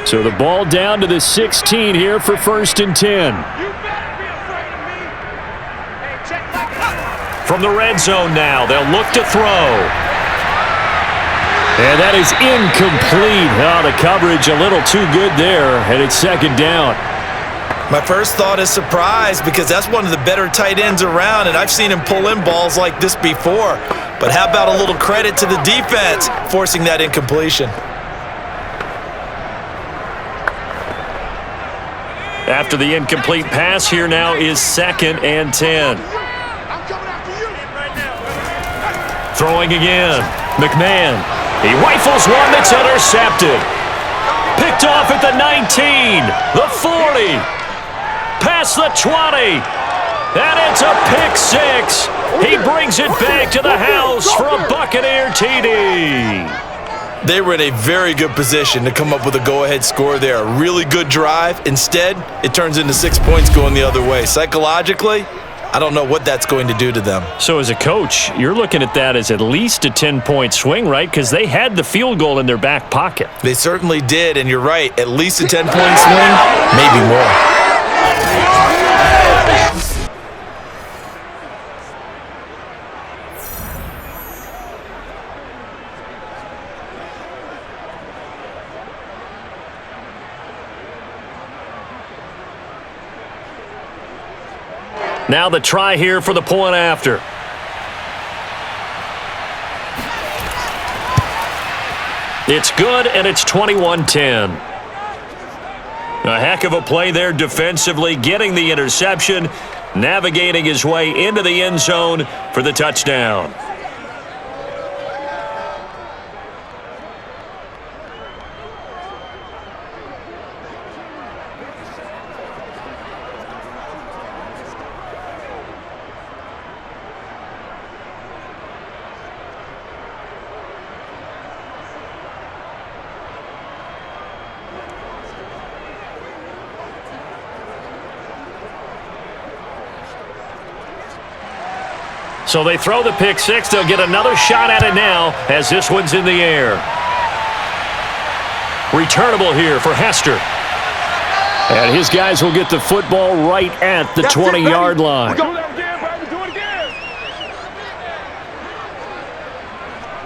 B: So the ball down to the 16 here for 1st and 10. From the red zone now, they'll look to throw. And that is incomplete. Oh, the coverage a little too good there, and it's 2nd down.
C: My first thought is surprise, because that's one of the better tight ends around, and I've seen him pull in balls like this before. But how about a little credit to the defense forcing that incompletion?
B: After the incomplete pass, here now is 2nd and 10. Throwing again. McMahon. He rifles one that's intercepted. Picked off at the 19, the 40, past the 20, and it's a pick 6. He brings it back to the house for a Buccaneer TD.
C: They were in a very good position to come up with a go-ahead score there. A really good drive. Instead, it turns into 6 points going the other way. Psychologically, I don't know what that's going to do to them.
B: So as a coach, you're looking at that as at least a 10-point swing, right? Because they had the field goal in their back pocket.
C: They certainly did, and you're right. At least a 10-point swing, maybe more.
B: Now the try here for the point after. It's good, and it's 21-10. A heck of a play there defensively, getting the interception, navigating his way into the end zone for the touchdown. So they throw the pick six. They'll get another shot at it now as this one's in the air. Returnable here for Hester. And his guys will get the football right at the 20-yard line.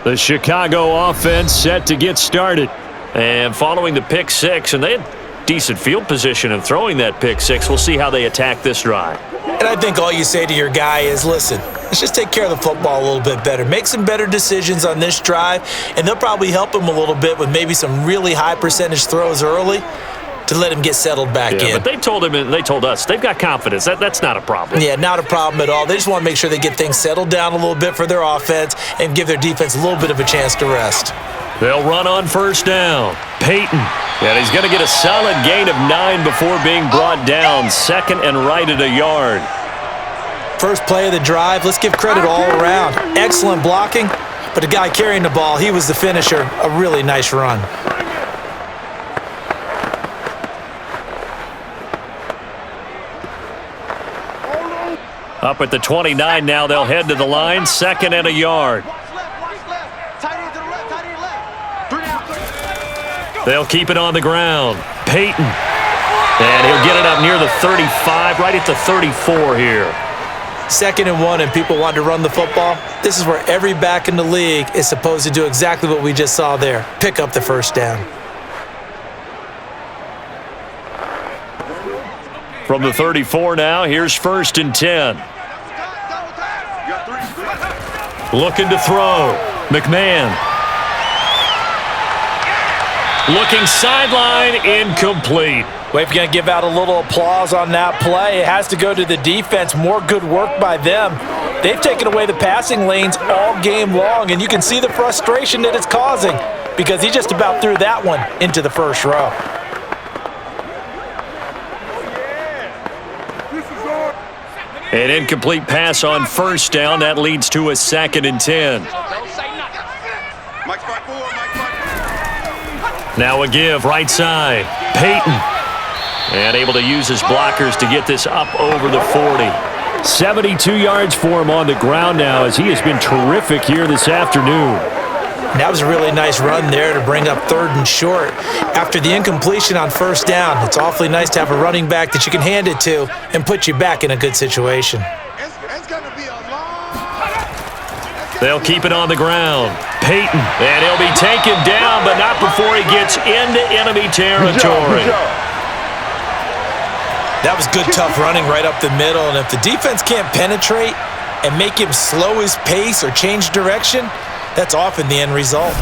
B: The Chicago offense set to get started. And following the pick six, and they had decent field position in throwing that pick six. We'll see how they attack this drive.
C: And I think all you say to your guy is, listen, let's just take care of the football a little bit better. Make some better decisions on this drive, and they'll probably help him a little bit with maybe some really high percentage throws early to let him get settled back in.
B: But they told him and they told us they've got confidence. That's not a problem.
C: Yeah, not a problem at all. They just want to make sure they get things settled down a little bit for their offense and give their defense a little bit of a chance to rest.
B: They'll run on first down. Peyton. And he's going to get a solid gain of 9 before being brought down. Second and right at a yard.
C: First play of the drive. Let's give credit all around. Excellent blocking, but the guy carrying the ball, he was the finisher. A really nice run.
B: Up at the 29 now. They'll head to the line. Second and a yard. They'll keep it on the ground. Peyton. And he'll get it up near the 35, right at the 34 here.
C: 2nd and 1, and people want to run the football. This is where every back in the league is supposed to do exactly what we just saw there. Pick up the first down.
B: From the 34 now, here's 1st and 10. Looking to throw. McMahon. Looking sideline, incomplete.
C: Well, if you're going to give out a little applause on that play, it has to go to the defense. More good work by them. They've taken away the passing lanes all game long, and you can see the frustration that it's causing because he just about threw that one into the first row.
B: An incomplete pass on first down. That leads to a 2nd and 10. Now a give, right side. Peyton. And able to use his blockers to get this up over the 40. 72 yards for him on the ground now as he has been terrific here this afternoon.
C: That was a really nice run there to bring up 3rd and short. After the incompletion on first down, it's awfully nice to have a running back that you can hand it to and put you back in a good situation.
B: They'll keep it on the ground. Peyton. And he'll be taken down, but not before he gets into enemy territory.
C: That was good, tough running right up the middle. And if the defense can't penetrate and make him slow his pace or change direction, that's often the end result.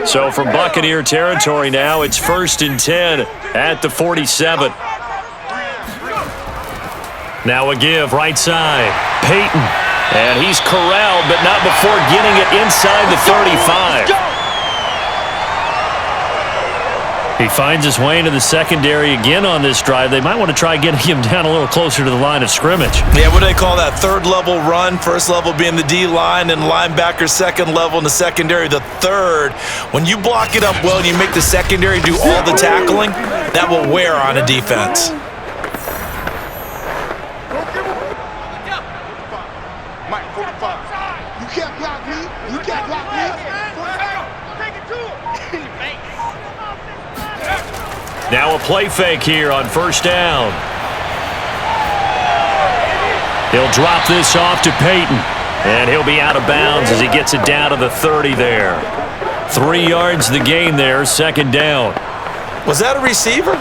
B: So from Buccaneer territory now, it's 1st and 10 at the 47. Now a give, right side. Peyton. And he's corralled, but not before getting it inside the 35. He finds his way into the secondary again on this drive. They might want to try getting him down a little closer to the line of scrimmage.
C: Yeah, what do they call that? Third level run. First level being the D-line and linebacker. Second level in the secondary, the third. When you block it up well and you make the secondary do all the tackling, that will wear on a defense.
F: Mike, 45. You can't block me. You can't block me. Take it to him.
B: Now a play fake here on first down. He'll drop this off to Peyton. And he'll be out of bounds as he gets it down to the 30 there. 3 yards the gain there, second down.
C: Was that a receiver?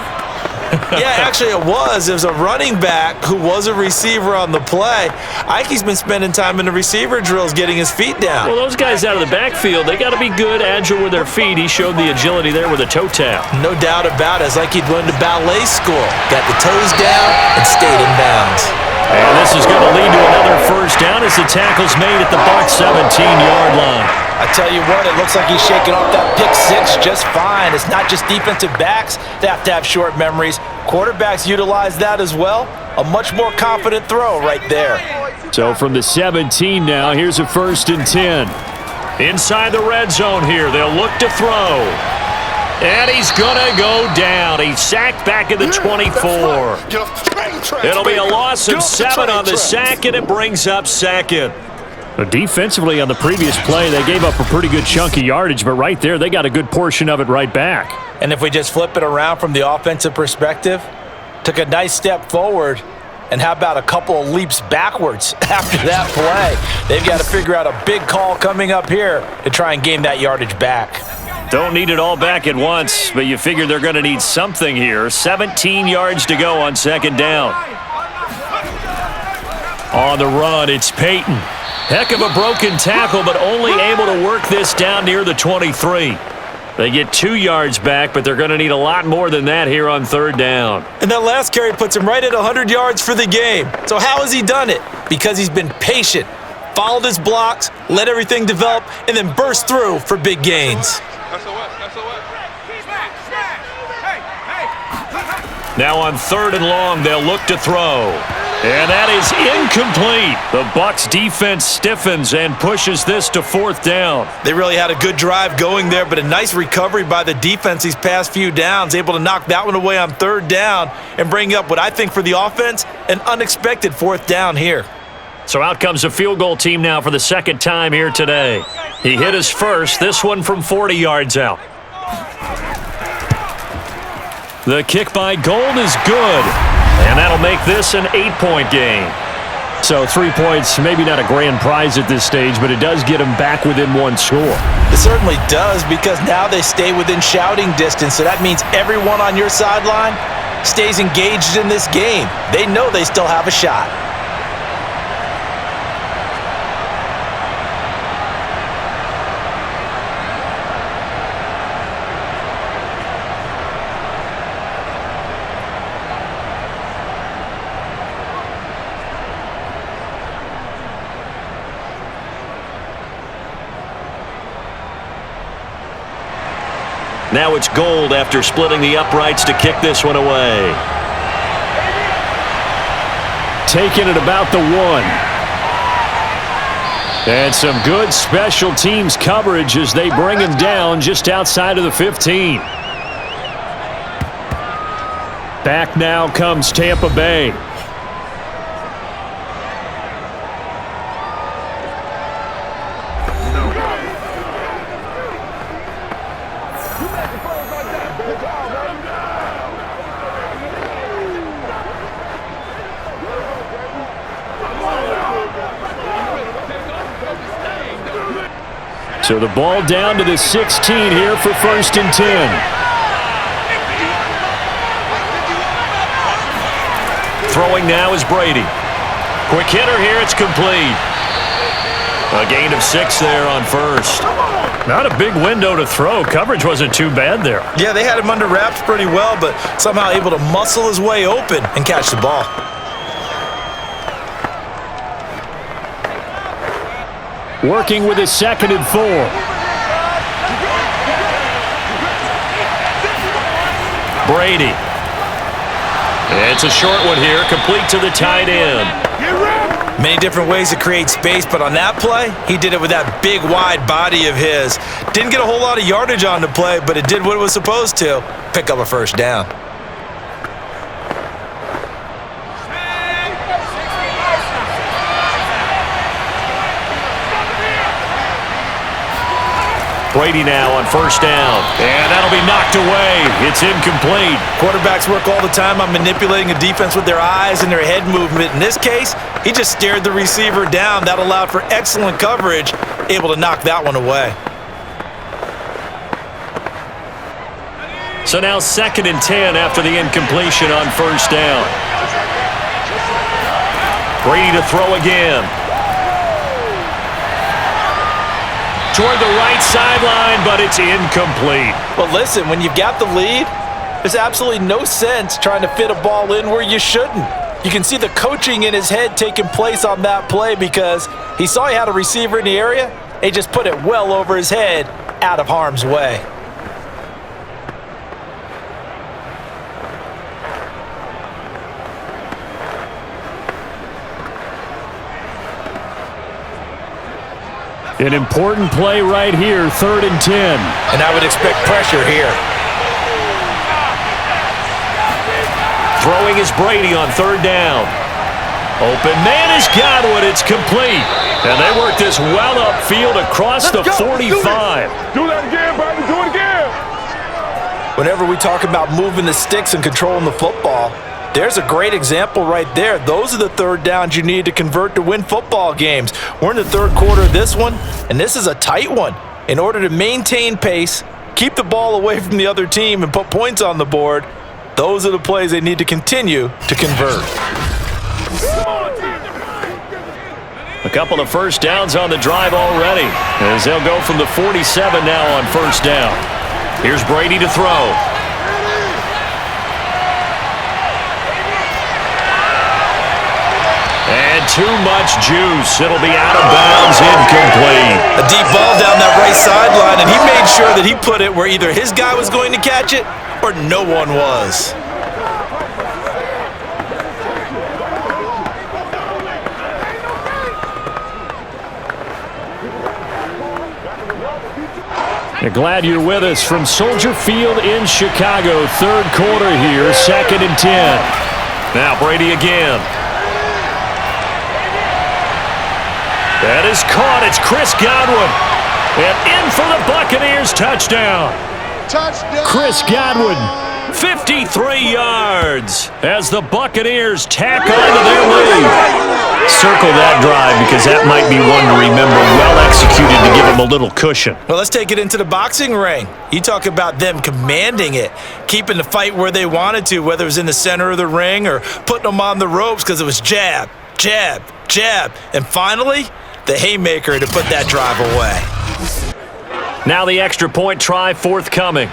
C: Yeah, actually it was. It was a running back who was a receiver on the play. Ike's been spending time in the receiver drills getting his feet down.
B: Well, those guys out of the backfield, they got to be good, agile with their feet. He showed the agility there with a toe tap.
C: No doubt about it. It's like he'd went to ballet school. Got the toes down and stayed in bounds.
B: And this is going to lead to another first down as the tackle's made at the Bucs 17-yard line.
C: I tell you what, it looks like he's shaking off that pick six just fine. It's not just defensive backs that have to have short memories. Quarterbacks utilize that as well. A much more confident throw right there.
B: So from the 17 now, here's a 1st and 10. Inside the red zone here, they'll look to throw. And he's going to go down. He's sacked back at the 24. It'll be a loss of 7 on the sack, and it brings up second. Defensively on the previous play, they gave up a pretty good chunk of yardage, but right there, they got a good portion of it right back.
C: And if we just flip it around from the offensive perspective, took a nice step forward, and how about a couple of leaps backwards after that play? They've got to figure out a big call coming up here to try and gain that yardage back.
B: Don't need it all back at once, but you figure they're going to need something here. 17 yards to go on second down. On the run, it's Peyton. Heck of a broken tackle, but only able to work this down near the 23. They get 2 yards back, but they're going to need a lot more than that here on third down.
C: And that last carry puts him right at 100 yards for the game. So how has he done it? Because he's been patient, followed his blocks, let everything develop, and then burst through for big gains.
B: Now on 3rd and long, they'll look to throw. And that is incomplete. The Bucs defense stiffens and pushes this to 4th down.
C: They really had a good drive going there, but a nice recovery by the defense these past few downs, able to knock that one away on 3rd down and bring up what I think for the offense, an unexpected 4th down here.
B: So out comes a field goal team now for the 2nd time here today. He hit his first, this one from 40 yards out. The kick by Gold is good, and that'll make this an 8-point game. So 3 points, maybe not a grand prize at this stage, but it does get them back within 1 score.
C: It certainly does, because now they stay within shouting distance, so that means everyone on your sideline stays engaged in this game. They know they still have a shot.
B: Now it's Gold after splitting the uprights to kick this one away. Taking it about the 1. And some good special teams coverage as they bring him down just outside of the 15. Back now comes Tampa Bay. So the ball down to the 16 here for 1st and 10. Throwing now is Brady. Quick hitter here, it's complete. A gain of 6 there on 1st. Not a big window to throw. Coverage wasn't too bad there.
C: Yeah, they had him under wraps pretty well, but somehow able to muscle his way open and catch the ball.
B: Working with his 2nd and 4. Brady. It's a short one here, complete to the tight end.
C: Many different ways to create space, but on that play, he did it with that big, wide body of his. Didn't get a whole lot of yardage on the play, but it did what it was supposed to. Pick up a first down.
B: Brady now on first down, and that'll be knocked away. It's incomplete.
C: Quarterbacks work all the time on manipulating a defense with their eyes and their head movement. In this case, he just stared the receiver down. That allowed for excellent coverage, able to knock that one away.
B: So now 2nd and 10 after the incompletion on first down. Brady to throw again. Toward the right sideline, but it's incomplete.
C: Well, listen, when you've got the lead, there's absolutely no sense trying to fit a ball in where you shouldn't. You can see the coaching in his head taking place on that play because he saw he had a receiver in the area. He just put it well over his head, out of harm's way.
B: An important play right here, 3rd and 10.
C: And I would expect pressure here.
B: Throwing is Brady on 3rd down. Open man is Godwin. It's complete. And they work this well upfield across the 45.
D: Do that again, baby. Do it again.
C: Whenever we talk about moving the sticks and controlling the football, there's a great example right there. Those are the 3rd downs you need to convert to win football games. We're in the 3rd quarter of this one, and this is a tight one. In order to maintain pace, keep the ball away from the other team, and put points on the board, those are the plays they need to continue to convert.
B: A couple of first downs on the drive already, as they'll go from the 47 now on first down. Here's Brady to throw. And too much juice. It'll be out of bounds, incomplete.
C: A deep ball down that right sideline, and he made sure that he put it where either his guy was going to catch it or no one was.
B: Glad you're with us from Soldier Field in Chicago. 3rd quarter here, 2nd and 10. Now Brady again. That is caught. It's Chris Godwin. And in for the Buccaneers touchdown.
F: Touchdown.
B: Chris Godwin, 53 yards as the Buccaneers tack on to their lead. Circle that drive because that might be one to remember. Well executed to give them a little cushion.
C: Well, let's take it into the boxing ring. You talk about them commanding it, keeping the fight where they wanted to, whether it was in the center of the ring or putting them on the ropes because it was jab, jab, jab. And finally, the haymaker to put that drive away.
B: Now the extra point try forthcoming.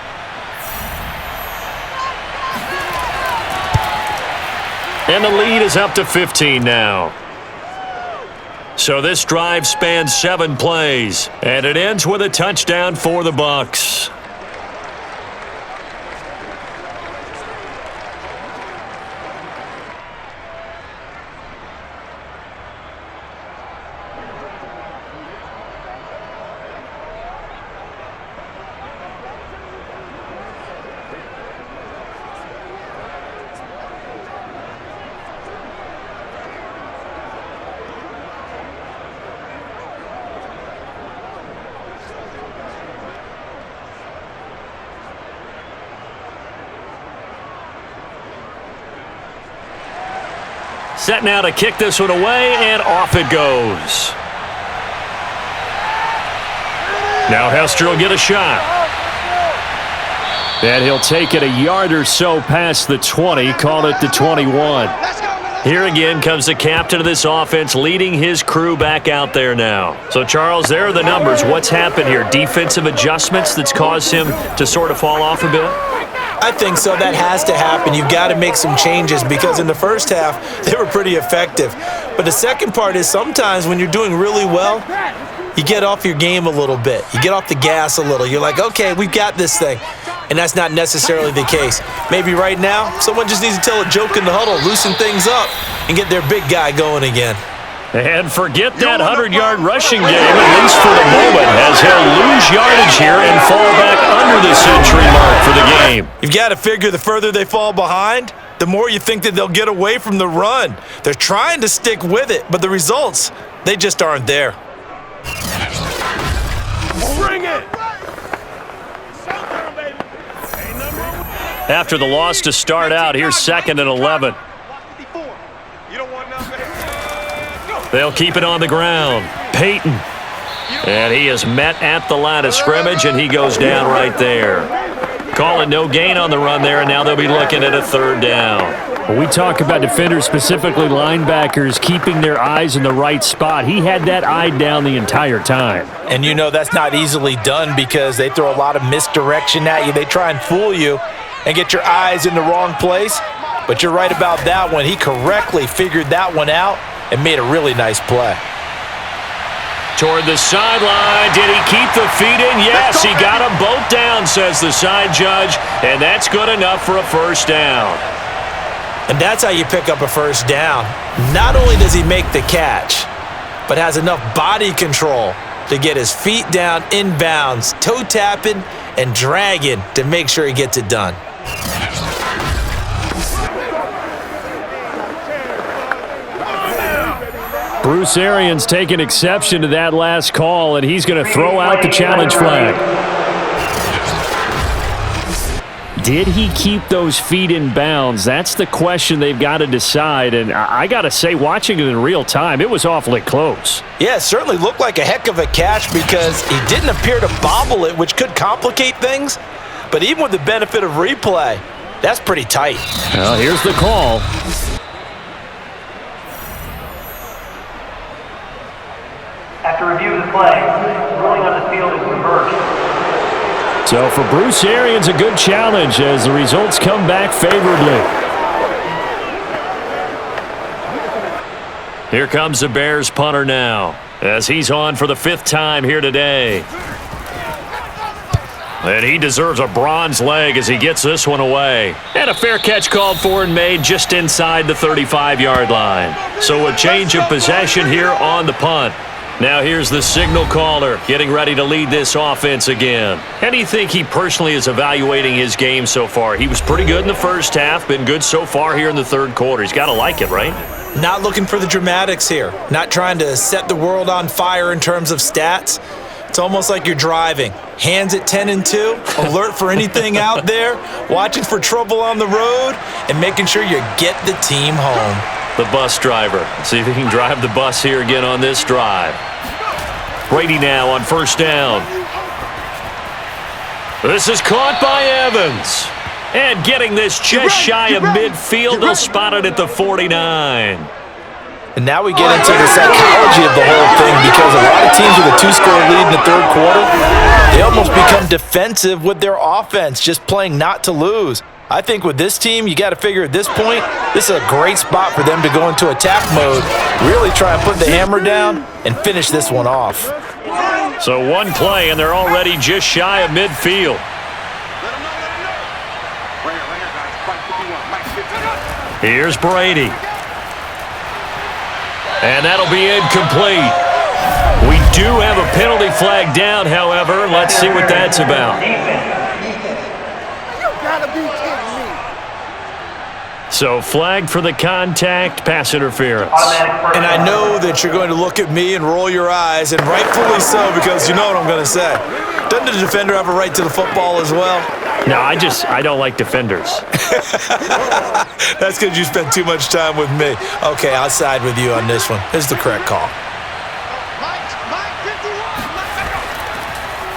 B: And the lead is up to 15 now. So this drive spans 7 plays, and it ends with a touchdown for the Bucs. Set now to kick this one away, and off it goes. Now Hester will get a shot. And he'll take it a yard or so past the 20, call it the 21. Here again comes the captain of this offense leading his crew back out there now. So, Charles, there are the numbers. What's happened here? Defensive adjustments that's caused him to sort of fall off a bit?
C: I think so. That has to happen. You've got to make some changes because in the first half, they were pretty effective. But the second part is sometimes when you're doing really well, you get off your game a little bit. You get off the gas a little. You're like, okay, we've got this thing. and that's not necessarily the case. Maybe right now, someone just needs to tell a joke in the huddle, loosen things up, and get their big guy going again.
B: And forget that 100-yard rushing game, at least for the moment, as he'll lose yardage here and fall back under the century mark for the game.
C: You've got to figure the further they fall behind, the more you think that they'll get away from the run. They're trying to stick with it, but the results, they just aren't there.
D: Bring it!
B: After the loss to start out, here's 2nd and 11. They'll keep it on the ground. Peyton. And he is met at the line of scrimmage, and he goes down right there. Call it no gain on the run there, and now they'll be looking at a 3rd down.
G: When we talk about defenders, specifically linebackers, keeping their eyes in the right spot, he had that eye down the entire time.
C: And you know that's not easily done because they throw a lot of misdirection at you. They try and fool you and get your eyes in the wrong place. But you're right about that one. He correctly figured that one out and made a really nice play.
B: Toward the sideline. Did he keep the feet in? Yes, he got them both down, says the side judge, and that's good enough for a 1st down.
C: And that's how you pick up a 1st down. Not only does he make the catch, but has enough body control to get his feet down inbounds, toe tapping and dragging to make sure he gets it done.
G: Bruce Arians taking exception to that last call, and he's going to throw out the challenge flag. Did he keep those feet in bounds? That's the question they've got to decide, and I got to say, watching it in real time, it was awfully close.
C: Yeah, it certainly looked like a heck of a catch because he didn't appear to bobble it, which could complicate things. But even with the benefit of replay, that's pretty tight.
G: Well, here's the call.
I: After review of the play, ruling on the field is reversed.
G: So for Bruce Arians, a good challenge as the results come back favorably.
B: Here comes the Bears punter now, as he's on for the 5th time here today. And he deserves a bronze leg as he gets this one away. And a fair catch called for and made just inside the 35-yard line. So a change of possession here on the punt. Now here's the signal caller getting ready to lead this offense again. How do you think he personally is evaluating his game so far? He was pretty good in the 1st half, been good so far here in the 3rd quarter. He's got to like it, right?
C: Not looking for the dramatics here. Not trying to set the world on fire in terms of stats. It's almost like you're driving. Hands at 10 and 2, alert for anything out there, watching for trouble on the road, and making sure you get the team home.
B: The bus driver. See if he can drive the bus here again on this drive. Brady now on 1st down. This is caught by Evans. And getting this just shy of midfield, they'll spot it at the 49.
C: And now we get into the psychology of the whole thing because a lot of teams with a 2-score lead in the 3rd quarter, they almost become defensive with their offense, just playing not to lose. I think with this team, you got to figure at this point, this is a great spot for them to go into attack mode, really try and put the hammer down and finish this one off.
B: So one play, and they're already just shy of midfield. Here's Brady. And that'll be incomplete. We do have a penalty flag down, however. Let's see what that's about. So flag for the contact, pass interference.
C: And I know that you're going to look at me and roll your eyes, and rightfully so, because you know what I'm going to say. Doesn't the defender have a right to the football as well?
B: No, I don't like defenders.
C: That's because you spend too much time with me. Okay, I'll side with you on this one. Here's the correct call.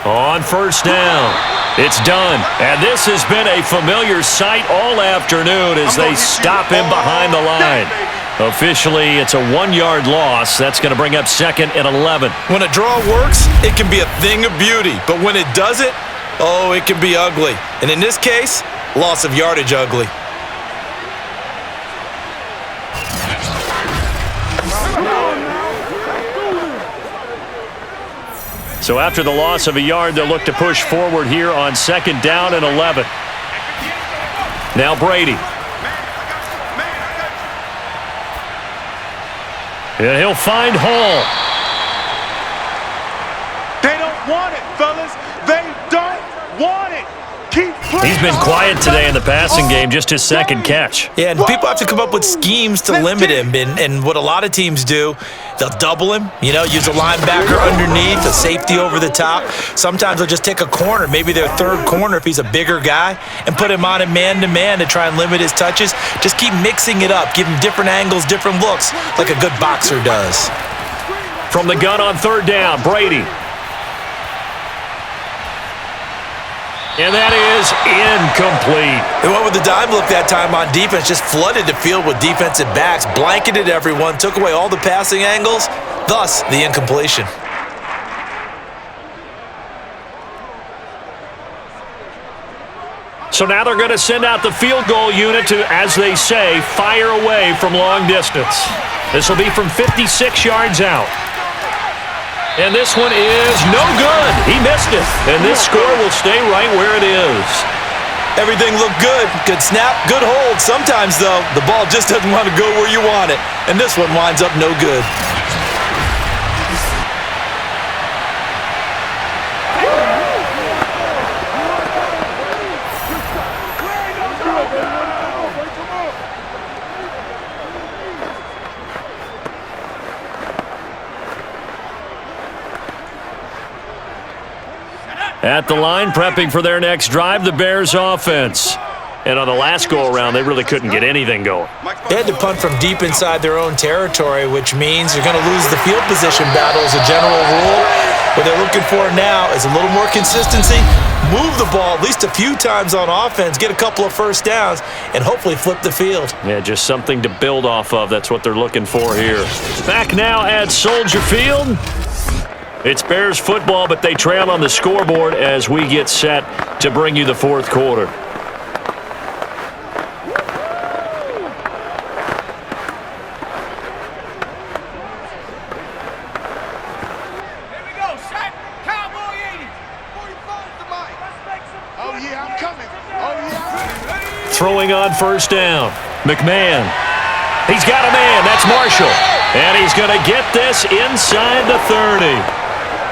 B: On 1st down, it's done. And this has been a familiar sight all afternoon as they stop him behind the line. Officially, it's a 1-yard loss. That's going to bring up 2nd and 11.
C: When a draw works, it can be a thing of beauty. But when it doesn't, oh, it can be ugly. And in this case, loss of yardage ugly.
B: So after the loss of a yard, they'll look to push forward here on 2nd down and 11. Now Brady. And he'll find Hall.
F: They don't want it, fellas. They don't want it. Keep playing.
B: He's been quiet today in the passing game, just his 2nd catch.
C: Yeah, and people have to come up with schemes to limit him. And what a lot of teams do, they'll double him, use a linebacker underneath, a safety over the top. Sometimes they'll just take a corner, maybe their 3rd corner if he's a bigger guy, and put him on a man-to-man to try and limit his touches. Just keep mixing it up, give him different angles, different looks, like a good boxer does.
B: From the gun on 3rd down, Brady. And that is incomplete.
C: They went with the dime look that time on defense, just flooded the field with defensive backs, blanketed everyone, took away all the passing angles, thus the incompletion.
B: So now they're going to send out the field goal unit to, as they say, fire away from long distance. This will be from 56 yards out. And this one is no good. He missed it. And this score will stay right where it is.
C: Everything looked good. Good snap, good hold. Sometimes, though, the ball just doesn't want to go where you want it. And this one winds up no good.
B: At the line, prepping for their next drive, the Bears offense. And on the last go-around, they really couldn't get anything going.
C: They had to punt from deep inside their own territory, which means you're going to lose the field position battle as a general rule. What they're looking for now is a little more consistency, move the ball at least a few times on offense, get a couple of first downs, and hopefully flip the field.
B: Yeah, just something to build off of. That's what they're looking for here. Back now at Soldier Field. It's Bears football, but they trail on the scoreboard as we get set to bring you the 4th quarter.
F: Here we go, Shaq. Cowboy 80. 45's the mic. Oh, yeah, I'm coming. Oh, yeah.
B: Throwing on 1st down. McMahon. He's got a man. That's Marshall. And he's going to get this inside the 30.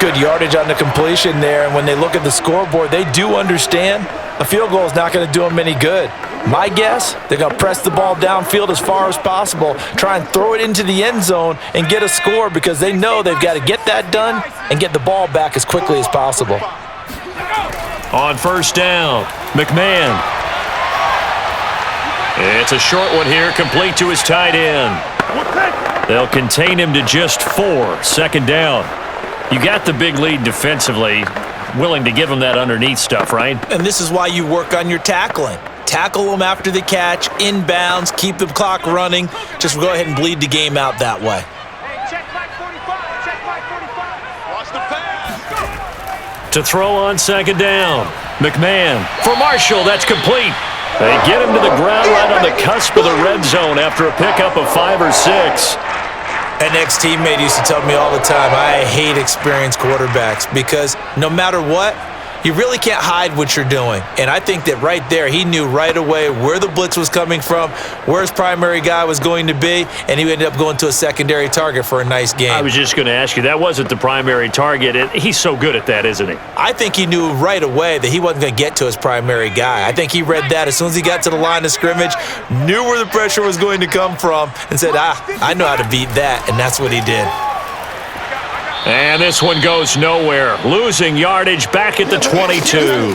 C: Good yardage on the completion there, and when they look at the scoreboard, they do understand a field goal is not going to do them any good. My guess, they're going to press the ball downfield as far as possible, try and throw it into the end zone and get a score because they know they've got to get that done and get the ball back as quickly as possible.
B: On 1st down, McMahon. It's a short one here, complete to his tight end. They'll contain him to just 4, 2nd down. You got the big lead defensively, willing to give him that underneath stuff, right?
C: And this is why you work on your tackling. Tackle them after the catch, inbounds, keep the clock running. Just go ahead and bleed the game out that way.
F: Hey, check back 45. Check back 45. Watch the pass.
B: To throw on 2nd down. McMahon for Marshall. That's complete. They get him to the ground right on the cusp of the red zone after a pickup of 5 or 6.
C: An ex-teammate used to tell me all the time, I hate experienced quarterbacks because no matter what, you really can't hide what you're doing. And I think that right there, he knew right away where the blitz was coming from, where his primary guy was going to be, and he ended up going to a secondary target for a nice game.
B: I was just going to ask you, that wasn't the primary target. He's so good at that, isn't he?
C: I think he knew right away that he wasn't going to get to his primary guy. I think he read that as soon as he got to the line of scrimmage, knew where the pressure was going to come from, and said, I know how to beat that, and that's what he did.
B: And this one goes nowhere. Losing yardage back at the 22.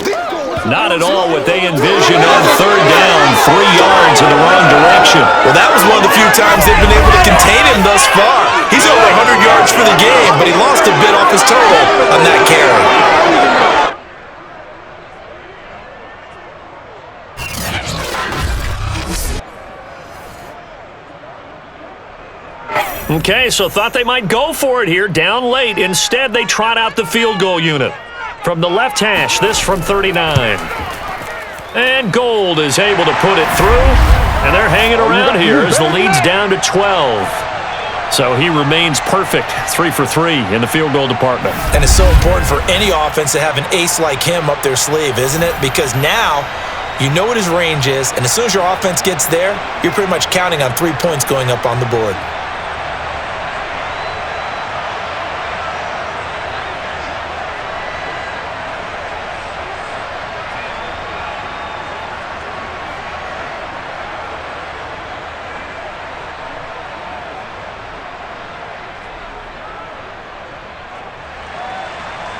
B: Not at all what they envisioned on 3rd down. 3 yards in the wrong direction.
C: Well, that was one of the few times they've been able to contain him thus far. He's over 100 yards for the game, but he lost a bit off his total on that carry.
B: Okay, so thought they might go for it here, down late. Instead, they trot out the field goal unit. From the left hash, this from 39. And Gold is able to put it through. And they're hanging around here as the lead's down to 12. So he remains perfect, 3 for 3 in the field goal department.
C: And it's so important for any offense to have an ace like him up their sleeve, isn't it? Because now you know what his range is, and as soon as your offense gets there, you're pretty much counting on 3 points going up on the board.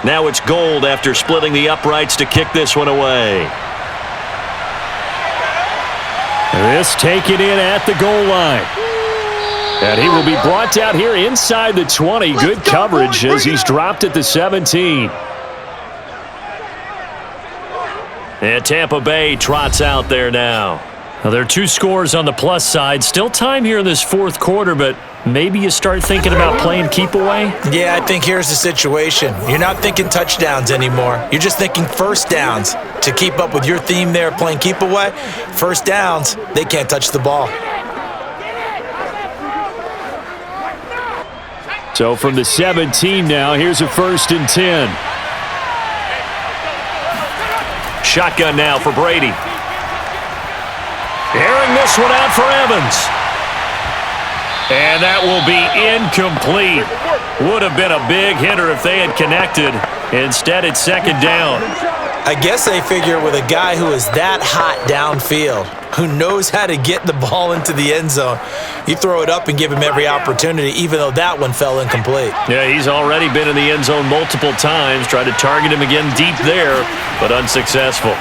B: Now it's Gold after splitting the uprights to kick this one away. This taken in at the goal line. And he will be brought down here inside the 20. Good coverage as he's dropped at the 17. And Tampa Bay trots out there now. Now, there are 2 scores on the plus side. Still time here in this fourth quarter, but maybe you start thinking about playing keep away?
C: Yeah, I think here's the situation. You're not thinking touchdowns anymore. You're just thinking first downs. To keep up with your theme there, playing keep away, first downs, they can't touch the ball.
B: So from the 17 now, here's a 1st and 10. Shotgun now for Brady. Airing this one out for Evans. And that will be incomplete. Would have been a big hitter if they had connected. Instead, it's 2nd down.
C: I guess they figure with a guy who is that hot downfield, who knows how to get the ball into the end zone, you throw it up and give him every opportunity, even though that one fell incomplete.
B: Yeah, he's already been in the end zone multiple times. Tried to target him again deep there, but unsuccessful.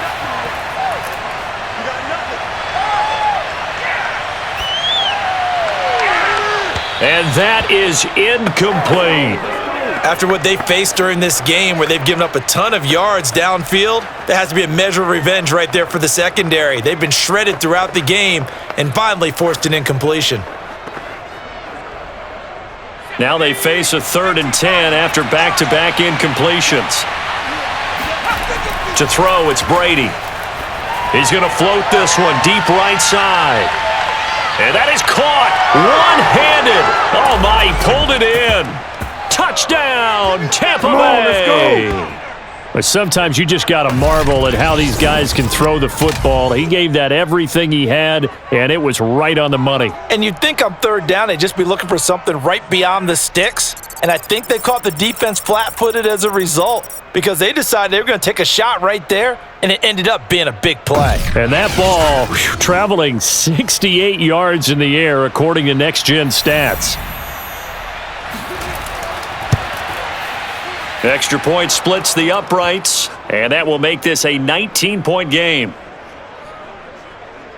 B: And that is incomplete.
C: After what they faced during this game where they've given up a ton of yards downfield, there has to be a measure of revenge right there for the secondary. They've been shredded throughout the game and finally forced an incompletion.
B: Now they face a 3rd and 10 after back-to-back incompletions. To throw, it's Brady. He's going to float this one deep right side. And that is caught one-handed. Oh, my, he pulled it in. Touchdown, Tampa Bay. Let's go. But sometimes you just got to marvel at how these guys can throw the football. He gave that everything he had, and it was right on the money.
C: And you'd think on 3rd down they'd just be looking for something right beyond the sticks. And I think they caught the defense flat-footed as a result because they decided they were going to take a shot right there, and it ended up being a big play.
B: And that ball traveling 68 yards in the air, according to Next Gen Stats. Extra point splits the uprights, and that will make this a 19-point game.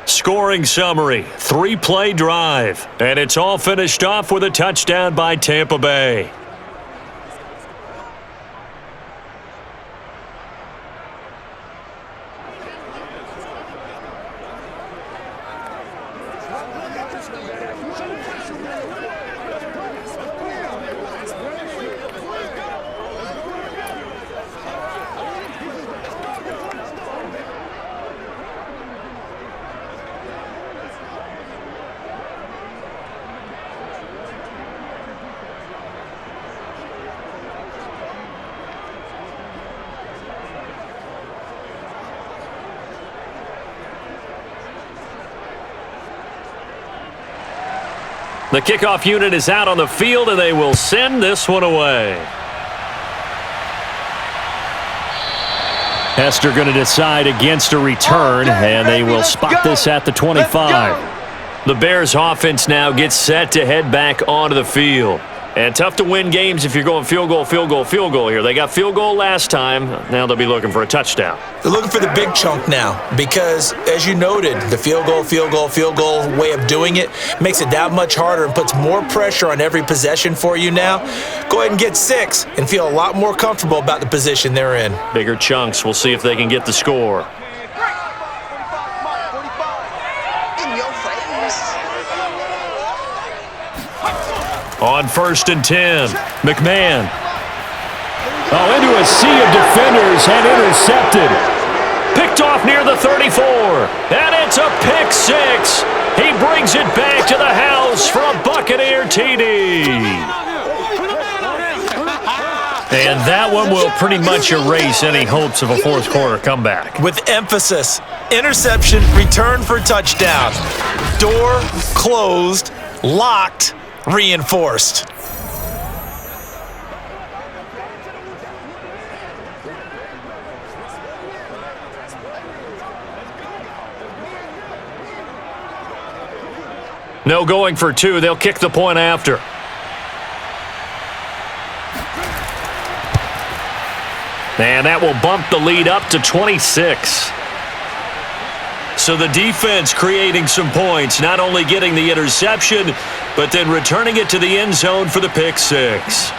B: Scoring summary, 3-play drive, and it's all finished off with a touchdown by Tampa Bay. The kickoff unit is out on the field, and they will send this one away. Hester going to decide against a return, and they will spot this at the 25. The Bears offense now gets set to head back onto the field. And tough to win games if you're going field goal, field goal, field goal here. They got field goal last time. Now they'll be looking for a touchdown.
C: They're looking for the big chunk now because, as you noted, the field goal, field goal, field goal way of doing it makes it that much harder and puts more pressure on every possession for you now. Go ahead and get 6 and feel a lot more comfortable about the position they're in.
B: Bigger chunks. We'll see if they can get the score. On 1st and 10, McMahon. Oh, into a sea of defenders and intercepted. Picked off off near the 34. And it's a pick six. He brings it back to the house for a Buccaneer TD. And that one will pretty much erase any hopes of a fourth quarter comeback.
C: With emphasis, interception, return for touchdown. Door closed, locked, reinforced.
B: No going for two. They'll kick the point after. And that will bump the lead up to 26. So the defense creating some points, not only getting the interception, but then returning it to the end zone for the pick six.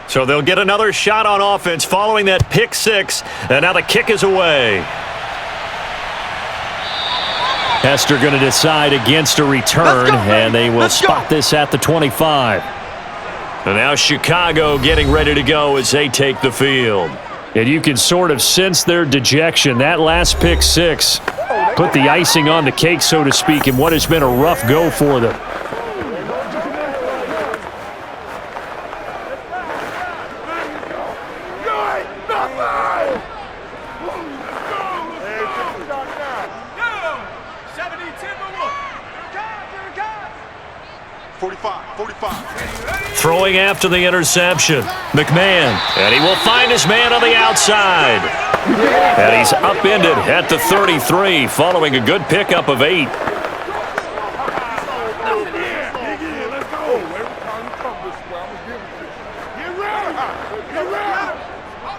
B: So they'll get another shot on offense following that pick six, and now the kick is away. Hester going to decide against a return, and they will spot this at the 25. And now Chicago getting ready to go as they take the field. And you can sort of sense their dejection. That last pick six put the icing on the cake, so to speak, in what has been a rough go for them. Throwing after the interception, McMahon, and he will find his man on the outside. And he's upended at the 33, following a good pickup of 8.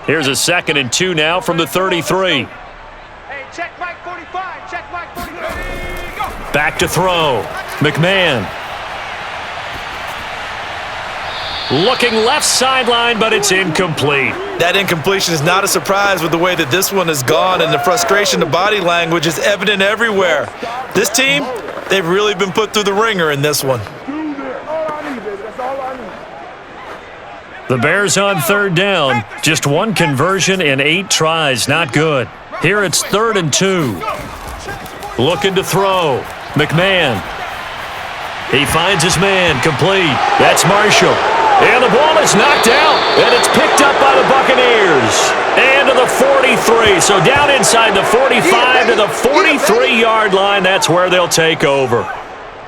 B: Here's a 2nd and 2 now from the 33.
E: Hey, check Mike 45, check Mike 45.
B: Back to throw, McMahon. Looking left sideline, but it's incomplete.
C: That incompletion is not a surprise with the way that this one has gone, and the frustration of body language is evident everywhere. This team, they've really been put through the ringer in this one.
B: The Bears on 3rd down. Just one conversion in 8 tries. Not good. Here it's 3rd and 2. Looking to throw. McMahon. He finds his man. Complete. That's Marshall. And the ball is knocked out, and it's picked up by the Buccaneers. And to the 43, so down inside the 45 to the 43-yard line. That's where they'll take over.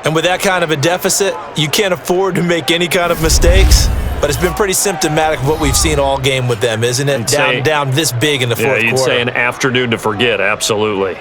C: And with that kind of a deficit, you can't afford to make any kind of mistakes. But it's been pretty symptomatic of what we've seen all game with them, isn't it? Down this big in the fourth quarter.
B: Yeah, you'd say an afternoon to forget, absolutely.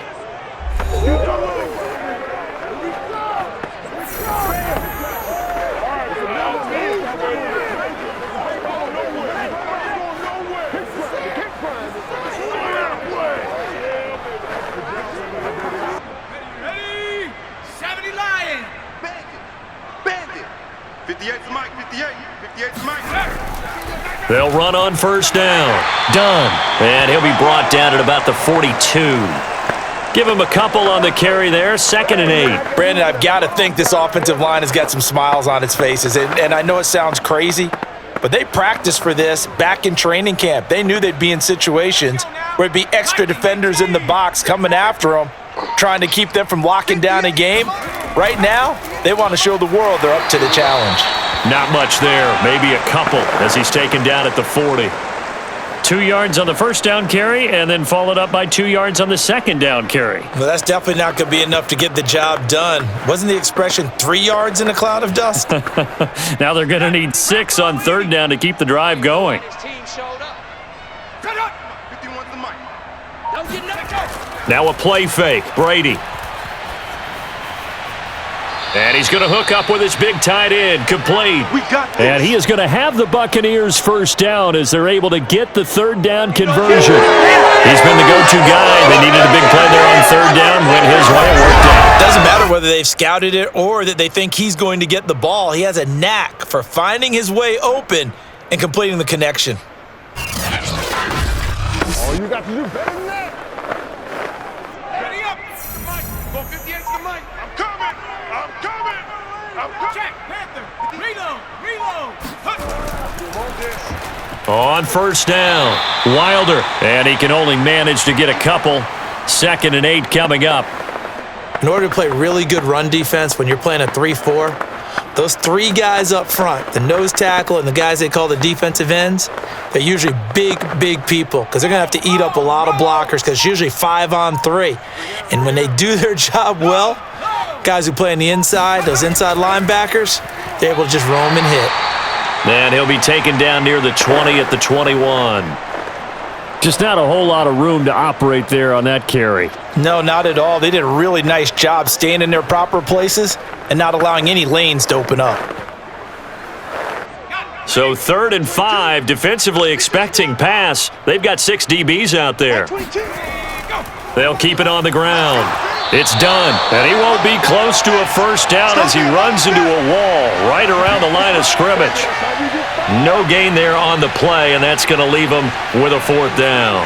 B: They'll run on 1st down. Done. And he'll be brought down at about the 42. Give him a couple on the carry there. 2nd and 8.
C: Brandon, I've got to think this offensive line has got some smiles on its faces. And I know it sounds crazy, but they practiced for this back in training camp. They knew they'd be in situations where it'd be extra defenders in the box coming after them, trying to keep them from locking down a game. Right now, they want to show the world they're up to the challenge.
B: Not much there. Maybe a couple as he's taken down at the 40. 2 yards on the 1st down carry, and then followed up by 2 yards on the 2nd down carry.
C: Well, that's definitely not going to be enough to get the job done. Wasn't the expression 3 yards in a cloud of dust?
B: Now they're going to need 6 on 3rd down to keep the drive going. Now a play fake. Brady. And he's going to hook up with his big tight end, complete.
F: We got this.
B: And he is going to have the Buccaneers first down as they're able to get the third down conversion. He's been the go-to guy. They needed a big play there on third down. Went his way. It worked out.
C: Doesn't matter whether they've scouted it or that they think he's going to get the ball. He has a knack for finding his way open and completing the connection.
D: All you got to do better than that.
F: Ready up. Mike, go 58 to the mic. I'm coming. I'm coming. I'm coming.
E: Check, Panther. Reload.
B: On first down, Wilder. And he can only manage to get a couple. 2nd and 8 coming up.
C: In order to play really good run defense when you're playing a 3-4, those 3 guys up front, the nose tackle and the guys they call the defensive ends, they're usually big people because they're going to have to eat up a lot of blockers because it's usually 5-on-3. And when they do their job well, guys who play on the inside, those inside linebackers, they're able to just roam and hit.
B: And he'll be taken down near the 20 at the 21. Just not a whole lot of room to operate there on that carry.
C: No, not at all. They did a really nice job staying in their proper places and not allowing any lanes to open up.
B: So 3rd and 5, defensively expecting pass. They've got 6 DBs out there. They'll keep it on the ground. It's done, and he won't be close to a first down as he runs into a wall right around the line of scrimmage. No gain there on the play, and that's going to leave him with a 4th down.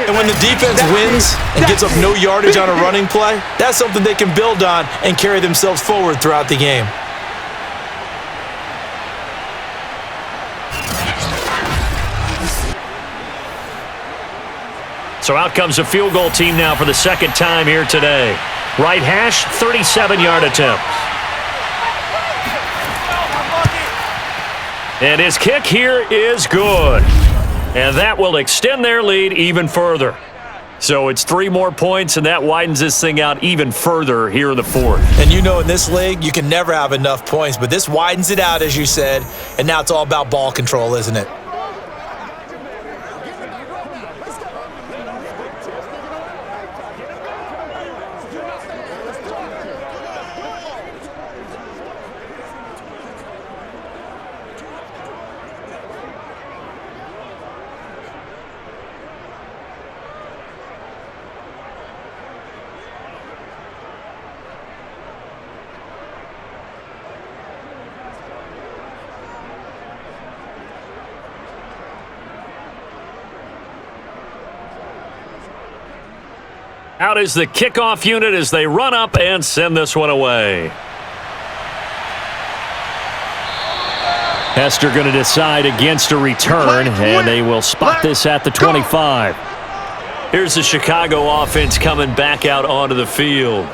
C: And when the defense wins and gives up no yardage on a running play, that's something they can build on and carry themselves forward throughout the game.
B: So out comes a field goal team now for the 2nd time here today. Right hash, 37-yard attempt. And his kick here is good. And that will extend their lead even further. So it's 3 more points, and that widens this thing out even further here in the 4th.
C: And you know in this league, you can never have enough points, but this widens it out, as you said, and now it's all about ball control, isn't it?
B: Out is the kickoff unit as they run up and send this one away. Hester going to decide against a return, and they will spot this at the 25. Here's the Chicago offense coming back out onto the field.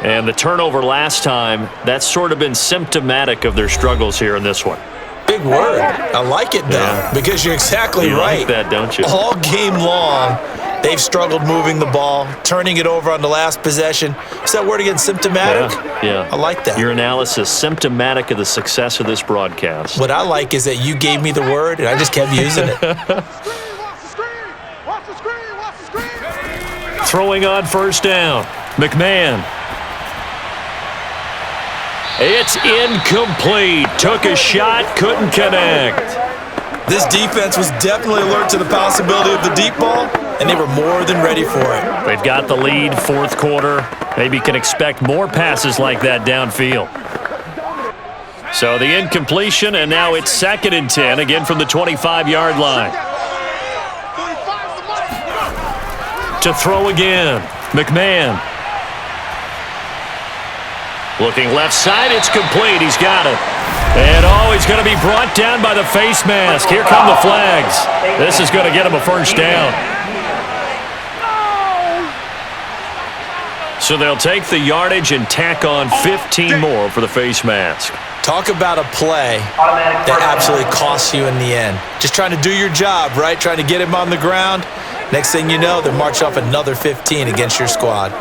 B: And the turnover last time, that's sort of been symptomatic of their struggles here in this one.
C: Big word. I like it, though, because you're exactly right.
B: You like that, don't you?
C: All game long, they've struggled moving the ball, turning it over on the last possession. Is that word again, symptomatic?
B: Yeah.
C: I like that.
B: Your analysis, symptomatic of the success of this broadcast.
C: What I like is that you gave me the word, and I just kept using it.
B: Throwing on first down. McMahon. It's incomplete. Took a shot, couldn't connect.
C: This defense was definitely alert to the possibility of the deep ball, and they were more than ready for it.
B: They've got the lead, 4th quarter. Maybe can expect more passes like that downfield. So the incompletion, and now it's 2nd and 10, again from the 25-yard line. To throw again, McMahon. Looking left side, it's complete. He's got it. And he's going to be brought down by the face mask. Here come the flags. This is going to get him a first down. So they'll take the yardage and tack on 15 more for the face mask.
C: Talk about a play that absolutely costs you in the end. Just trying to do your job, right? Trying to get him on the ground. Next thing you know, they march off another 15 against your squad.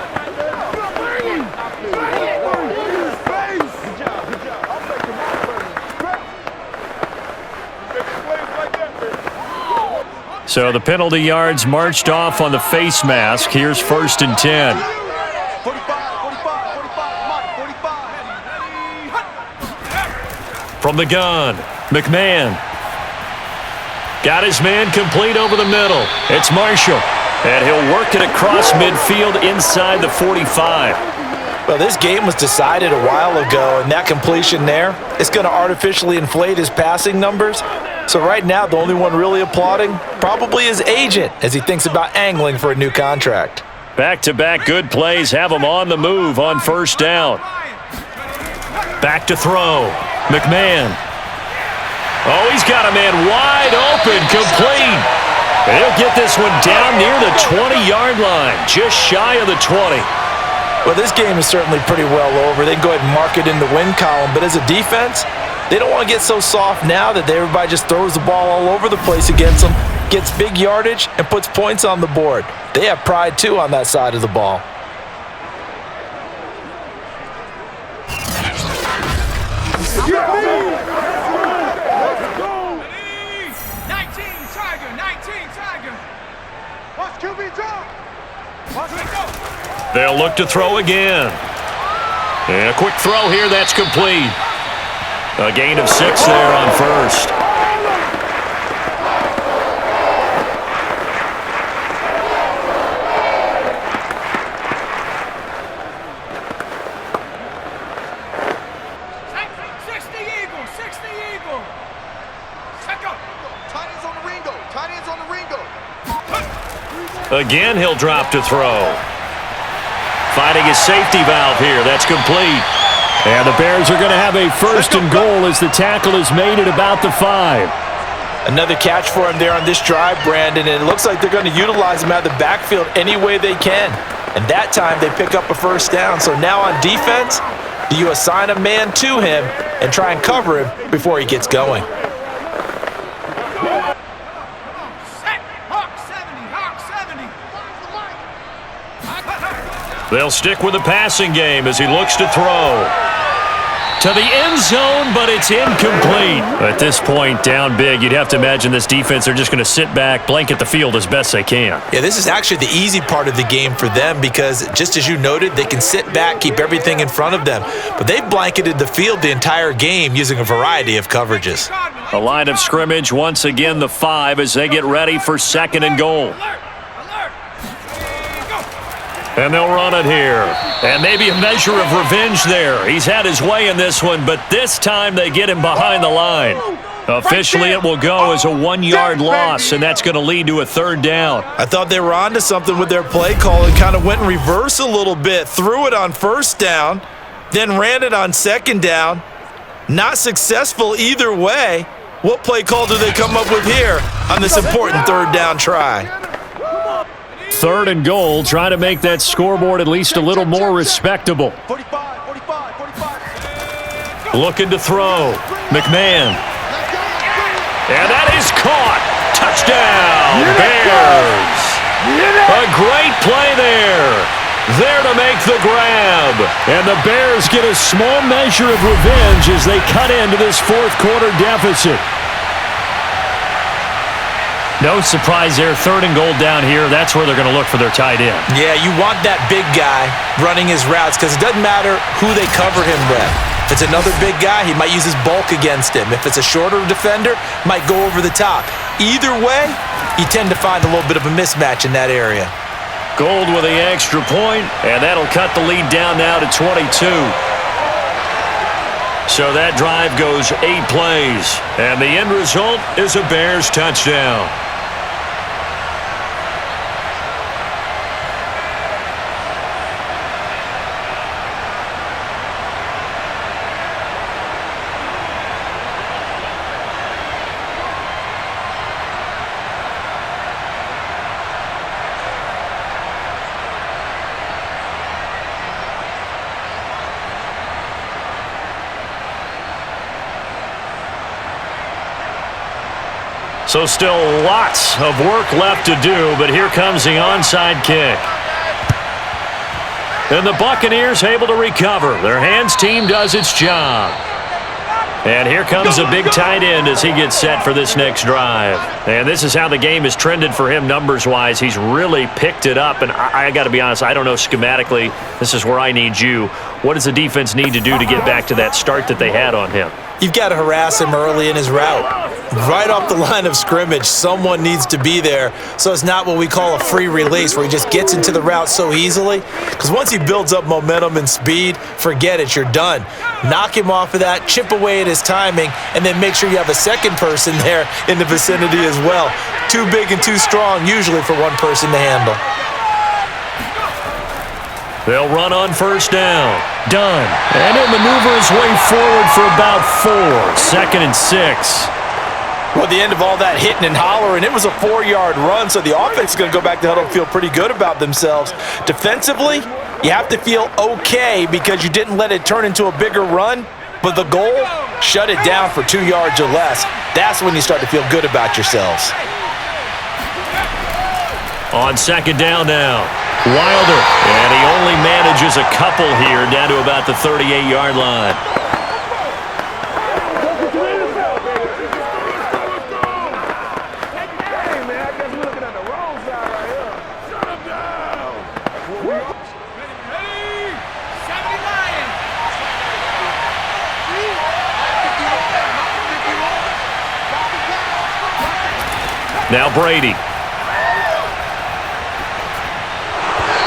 B: So the penalty yards marched off on the face mask. Here's 1st and 10. From the gun, McMahon. Got his man complete over the middle. It's Marshall. And he'll work it across midfield inside the 45.
C: Well, this game was decided a while ago, and that completion there is going to artificially inflate his passing numbers. So right now, the only one really applauding probably his agent as he thinks about angling for a new contract.
B: Back-to-back good plays have him on the move on first down. Back to throw. McMahon. Oh, he's got a man wide open, complete. And he'll get this one down near the 20-yard line, just shy of the 20.
C: Well, this game is certainly pretty well over. They can go ahead and mark it in the win column. But as a defense, they don't want to get so soft now that everybody just throws the ball all over the place against them, gets big yardage, and puts points on the board. They have pride, too, on that side of the ball.
B: They'll look to throw again. And a quick throw here, that's complete. A gain of 6 there on first. Again, he'll drop to throw. Finding his safety valve here. That's complete. And the Bears are going to have a first and goal as the tackle is made at about the 5.
C: Another catch for him there on this drive, Brandon, and it looks like they're going to utilize him out of the backfield any way they can. And that time they pick up a first down. So now on defense, do you assign a man to him and try and cover him before he gets going?
B: They'll stick with the passing game as he looks to throw. To the end zone, but it's incomplete. At this point, down big, you'd have to imagine this defense are just going to sit back, blanket the field as best they can.
C: Yeah, this is actually the easy part of the game for them because, just as you noted, they can sit back, keep everything in front of them. But they've blanketed the field the entire game using a variety of coverages.
B: A line of scrimmage, once again the 5 as they get ready for second and goal. And they'll run it here. And maybe a measure of revenge there. He's had his way in this one, but this time they get him behind the line. Officially, it will go as a 1-yard loss, and that's going to lead to a third down.
C: I thought they were onto something with their play call and kind of went in reverse a little bit. Threw it on first down, then ran it on second down. Not successful either way. What play call do they come up with here on this important third down try?
B: Third and goal, trying to make that scoreboard at least a little more respectable.
F: 45.
B: Looking to throw. McMahon. And that is caught. Touchdown, Bears. A great play there. There to make the grab. And the Bears get a small measure of revenge as they cut into this fourth quarter deficit. No surprise there, third and goal down here. That's where they're going to look for their tight end.
C: Yeah, you want that big guy running his routes because it doesn't matter who they cover him with. If it's another big guy, he might use his bulk against him. If it's a shorter defender, might go over the top. Either way, you tend to find a little bit of a mismatch in that area.
B: Gold with the extra point, and that'll cut the lead down now to 22. So that drive goes 8 plays, and the end result is a Bears touchdown. So still lots of work left to do, but here comes the onside kick. And the Buccaneers able to recover. Their hands team does its job. And here comes a big tight end as he gets set for this next drive. And this is how the game has trended for him numbers-wise. He's really picked it up, and I got to be honest, I don't know schematically. This is where I need you. What does the defense need to do to get back to that start that they had on him?
C: You've got to harass him early in his route. Right off the line of scrimmage, someone needs to be there, so it's not what we call a free release where he just gets into the route so easily. Because once he builds up momentum and speed, forget it, you're done. Knock him off of that, chip away at his timing, and then make sure you have a second person there in the vicinity as well. Too big and too strong usually for one person to handle.
B: They'll run on first down. Done. And he'll maneuver his way forward for about 4. 2nd and 6.
C: Well, at the end of all that hitting and hollering, it was a 4-yard run, so the offense is going to go back to huddle and feel pretty good about themselves. Defensively, you have to feel okay because you didn't let it turn into a bigger run, but the goal, shut it down for 2 yards or less. That's when you start to feel good about yourselves.
B: On second down now, Wilder, and he only manages a couple here down to about the 38-yard line. Now Brady.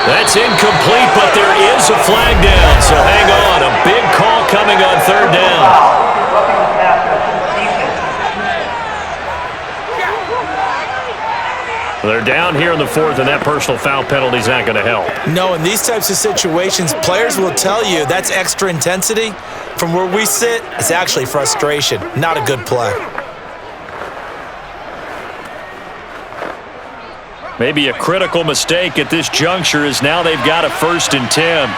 B: That's incomplete, but there is a flag down, so hang on. A big call coming on third down. They're down here in the 4th, and that personal foul penalty is not going to help.
C: No, in these types of situations, players will tell you that's extra intensity. From where we sit, it's actually frustration, not a good play.
B: Maybe a critical mistake at this juncture is now they've got a 1st and 10.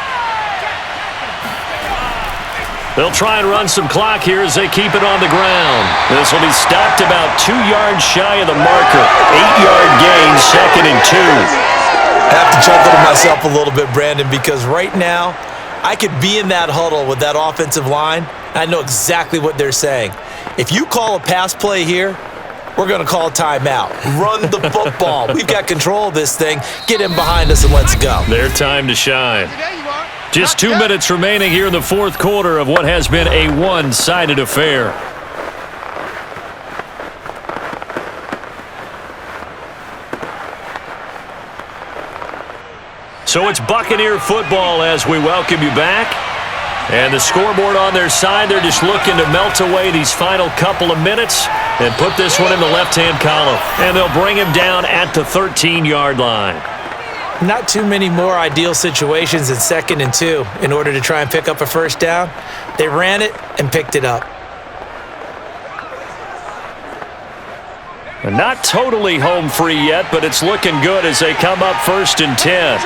B: They'll try and run some clock here as they keep it on the ground. This will be stopped about 2 yards shy of the marker. 8-yard gain, 2nd and 2.
C: I have to chuckle to myself a little bit, Brandon, because right now I could be in that huddle with that offensive line. I know exactly what they're saying. If you call a pass play here, we're going to call a timeout. Run the football. We've got control of this thing. Get him behind us and let's go.
B: Their time to shine. Just 2 minutes remaining here in the 4th quarter of what has been a one-sided affair. So it's Buccaneer football as we welcome you back. And the scoreboard on their side, they're just looking to melt away these final couple of minutes and put this one in the left-hand column. And they'll bring him down at the 13-yard line.
C: Not too many more ideal situations in 2nd and 2 in order to try and pick up a first down. They ran it and picked it up.
B: And not totally home free yet, but it's looking good as they come up 1st and 10.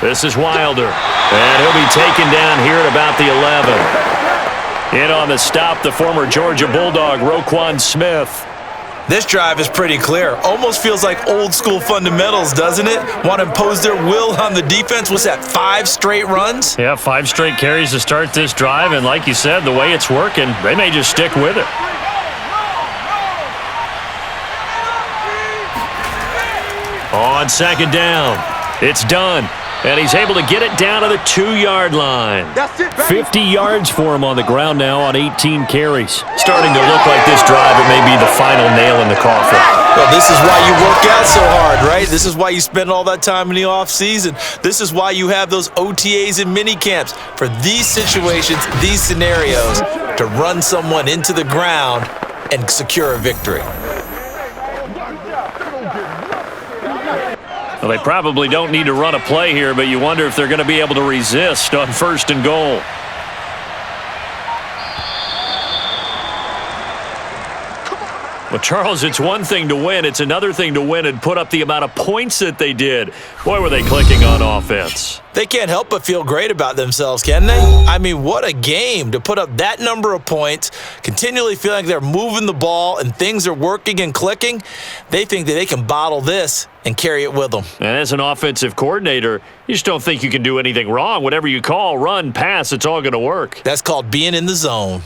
B: This is Wilder, and he'll be taken down here at about the 11. In on the stop, the former Georgia Bulldog, Roquan Smith.
C: This drive is pretty clear. Almost feels like old school fundamentals, doesn't it? Want to impose their will on the defense. What's that, 5 straight runs?
B: Yeah, 5 straight carries to start this drive, and like you said, the way it's working, they may just stick with it. On second down, it's done. And he's able to get it down to the 2-yard line. 50 yards for him on the ground now on 18 carries. Starting to look like this drive, it may be the final nail in the coffin.
C: Well, this is why you work out so hard, right? This is why you spend all that time in the offseason. This is why you have those OTAs and mini camps for these situations, these scenarios, to run someone into the ground and secure a victory.
B: Well, they probably don't need to run a play here, but you wonder if they're going to be able to resist on 1st and goal. Well, Charles, it's one thing to win. It's another thing to win and put up the amount of points that they did. Boy, were they clicking on offense.
C: They can't help but feel great about themselves, can they? I mean, what a game to put up that number of points, continually feeling like they're moving the ball and things are working and clicking. They think that they can bottle this and carry it with them.
B: And as an offensive coordinator, you just don't think you can do anything wrong. Whatever you call, run, pass, it's all going to work.
C: That's called being in the zone.